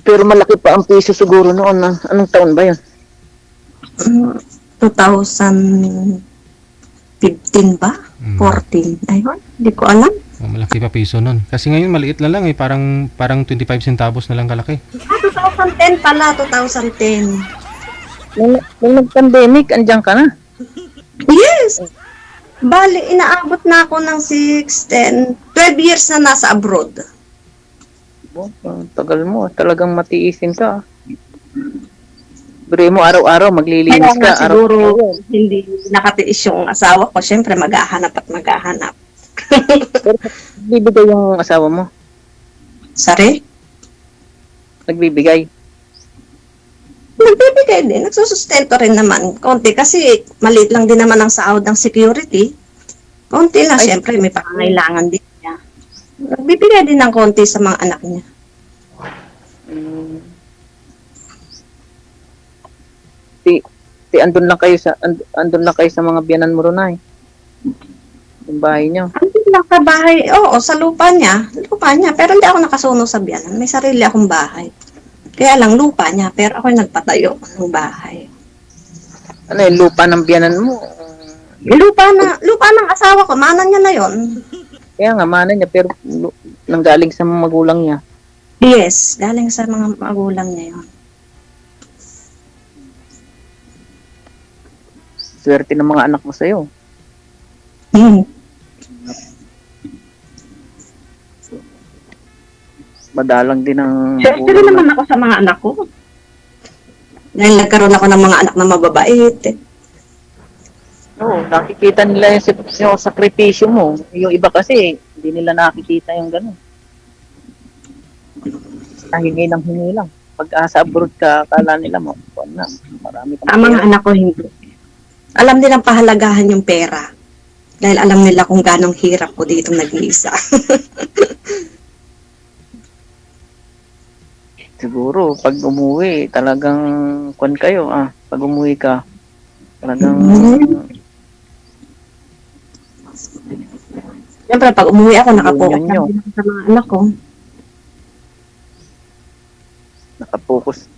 Pero malaki pa ang piso siguro noon. Anong taon ba yun? 2015 ba? 14? Ayun, hindi ko alam. Malaki pa piso nun. Kasi ngayon maliit na lang eh. Parang 25 centavos na lang kalaki. 2010 pala, 2010. Nung nag-pandemic, andyan ka na. Yes! Bali, inaabot na ako ng 6, 10, 12 years na nasa abroad. Oh, ang tagal mo. Talagang matiisin ka. Bure mo araw-araw, maglilinis Kaya nga ka. siguro hindi nakatiis yung asawa ko. Siyempre, maghahanap at maghahanap. Pero nagbibigay yung asawa mo? Sorry? Nagbibigay? Nagbibigay din. Nagsusustento rin naman. Konti kasi maliit lang din naman ang sahod ng security. Konti lang. Ay. Siyempre, may pangangailangan din niya. Nagbibigay din ng konti sa mga anak niya. Andun lang kayo sa mga biyanan mo ron ay. Yung bahay niyo. Andun lang sa bahay. Oo, sa lupa niya. Lupa niya. Pero hindi ako nakasuno sa biyanan. May sarili akong bahay. Kaya lang lupa niya. Pero ako nagpatayo ng bahay. Ano yung lupa ng biyanan mo? Lupa ng asawa ko. Mana niya na yon. Kaya nga, mana niya, pero nanggaling sa mga magulang niya. Yes, galing sa mga magulang niya yun. Swerte ng mga anak mo sa'yo. Madalang din ang Siyempre naman ako sa mga anak ko. Dahil nagkaroon ako ng mga anak na mababait. Oo, nakikita nila yung sakripisyo mo. Yung iba kasi, hindi nila nakikita yung gano'n. Hingi ng hingi lang. Pag sa abroad ka, akala nila mo, na. Marami kang Ang mga pera. anak ko hindi. Alam nilang pahalagahan yung pera. Dahil alam nila kung ganong hirap ko dito nag-iisa. Siguro, pag umuwi, talagang kwan kayo, pag umuwi ka, talagang Siyempre, pag umuwi ako, nakapokus Yun yun. lang din ako sa mga anak ko.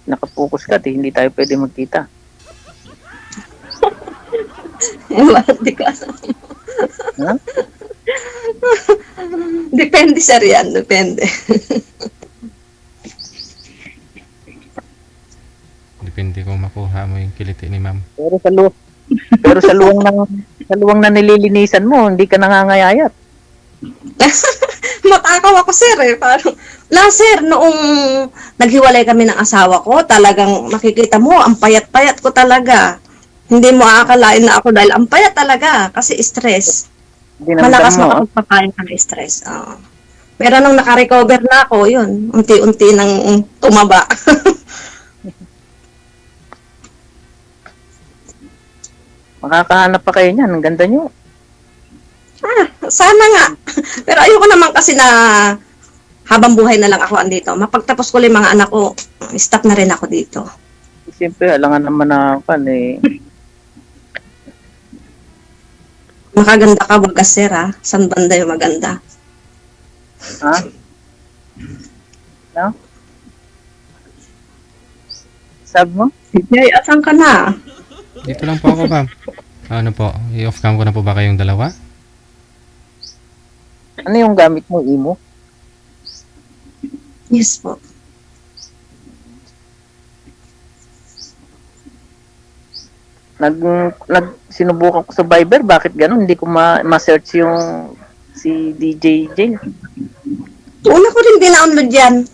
nakapokus ka, hindi tayo pwede magkita. Hindi ko alam. Ha? Depende sa riyan, depende. Depende kung makuha mo yung kiliti ni ma'am. Pero sa luwang na nililinisan mo, hindi ka nangangayayat. Matakaw ako, sir, eh. Parang, sir, noong naghiwalay kami ng asawa ko, talagang makikita mo, ang payat-payat ko talaga. Hindi mo aakalain na ako dahil ang payat talaga kasi stress. Malakas makapagpapayang ka ng stress. Pero nung nakarecover na ako, yun, unti-unti nang tumaba. Makakahanap pa kayo niyan, ang ganda nyo. Sana nga. Pero ayoko naman kasi na habang buhay na lang ako andito. Mapagtapos ko lang yung mga anak ko, stop na rin ako dito. Siyempre, alangan naman na Makaganda ka, wag ka, sir, ha? San banda yung maganda? Ha? No? Sabi mo? Jay, asan ka na? Dito lang po ako, ma'am. Ano po? I-off cam ko na po ba kayong dalawa? Ano yung gamit mo, Imo? Yes po. Sinubukan ko sa Viber, bakit ganun? Hindi ko ma-search yung si DJ J. Una ko rin dinownload yan.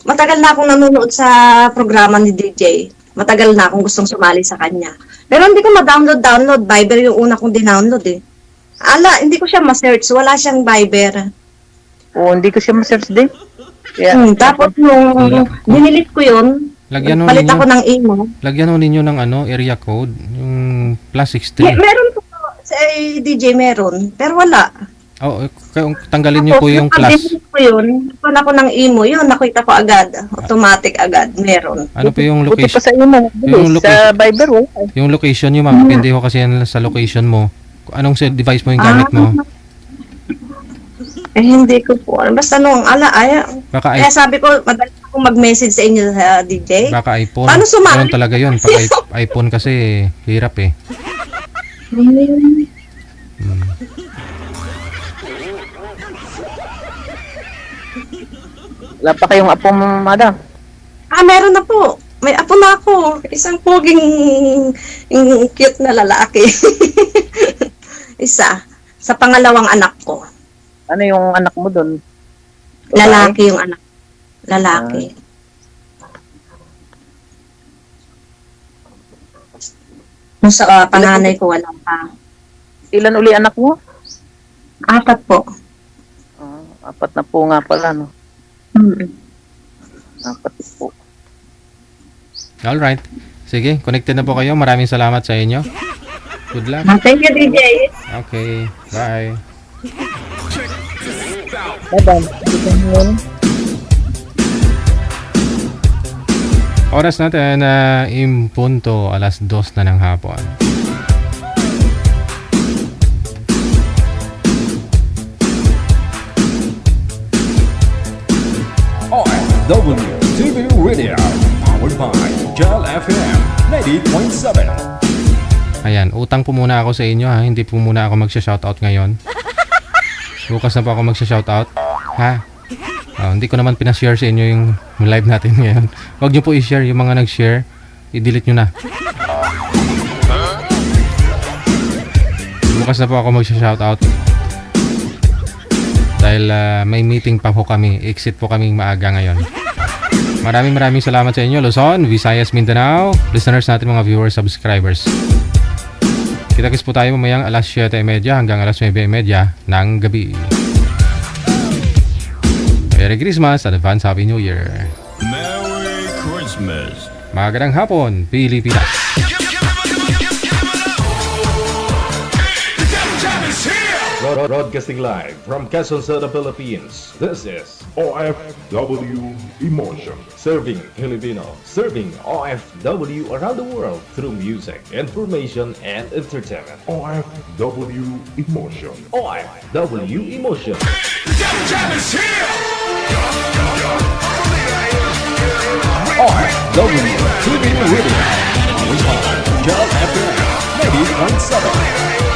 Matagal na akong nanonood sa programa ni DJ. Matagal na akong gustong sumali sa kanya. Pero hindi ko ma-download. Viber yung una kong dinownload eh. Hindi ko siya ma-search. Wala siyang Viber. Oo, hindi ko siya ma-search din. Kaya, tapos nung dinilit ko yun, palit ako ng email. Lagyan ho ninyo ng area code, yung +63. Meron po sa DJ, meron. Pero wala. Tanggalin niyo po yung plus. Dinilit ko yun, palit ako ng email. Yun, nakita ko agad. Automatic agad, meron. Ano po yung buti location? pa sa email. Sa Viber, Yung location niyo, ma'am. Depende ho kasi yan sa location mo. Anong device mo yung gamit mo? Hindi ko po. Basta nung kaya sabi ko, madali akong mag-message sa inyo sa DJ. Baka iPhone. Paano sumali? Ganun talaga yun. Pag iPhone kasi, hirap eh. Wala pa kayong apo, madam? Meron na po. May apo na ako. Isang poging cute na lalaki. Isa. Sa pangalawang anak ko. Ano yung anak mo doon? Lalaki yung anak. Lalaki. Nung sa panganay ko, wala pa. Ilan uli anak mo? 4 po. 4 na po nga pala, no? 4 po. Alright. Sige, connected na po kayo. Maraming salamat sa inyo. Good luck. Thank you, DJ. Okay, bye. Madam, Oras natin na impunto 2:00 na ng hapon. OFW TV Radio, powered by Jal FM 90.7. Ayan, utang po muna ako sa inyo ha. Hindi po muna ako magsha-shoutout ngayon. Bukas na po ako magsha-shoutout. Ha? Hindi ko naman pinashare sa inyo yung live natin ngayon. Huwag nyo po i-share yung mga nag-share. I-delete nyo na. Bukas na po ako magsha-shoutout. Dahil may meeting pa po kami. Exit po kaming maaga ngayon. Maraming salamat sa inyo. Luzon, Visayas, Mindanao. Listeners natin, mga viewers, subscribers. Kita-kits po tayo mamayang 7:30 hanggang 9:30 ng gabi. Merry Christmas and advance Happy New Year. Merry Christmas. Magandang hapon, Pilipinas. Broadcasting live from Quezon City, Philippines. This is OFW Emotion. Serving Filipino, serving OFW around the world through music, information, and entertainment. OFW Emotion. OFW Emotion. OFW TV Radio. Powered by Gel FM 90.7.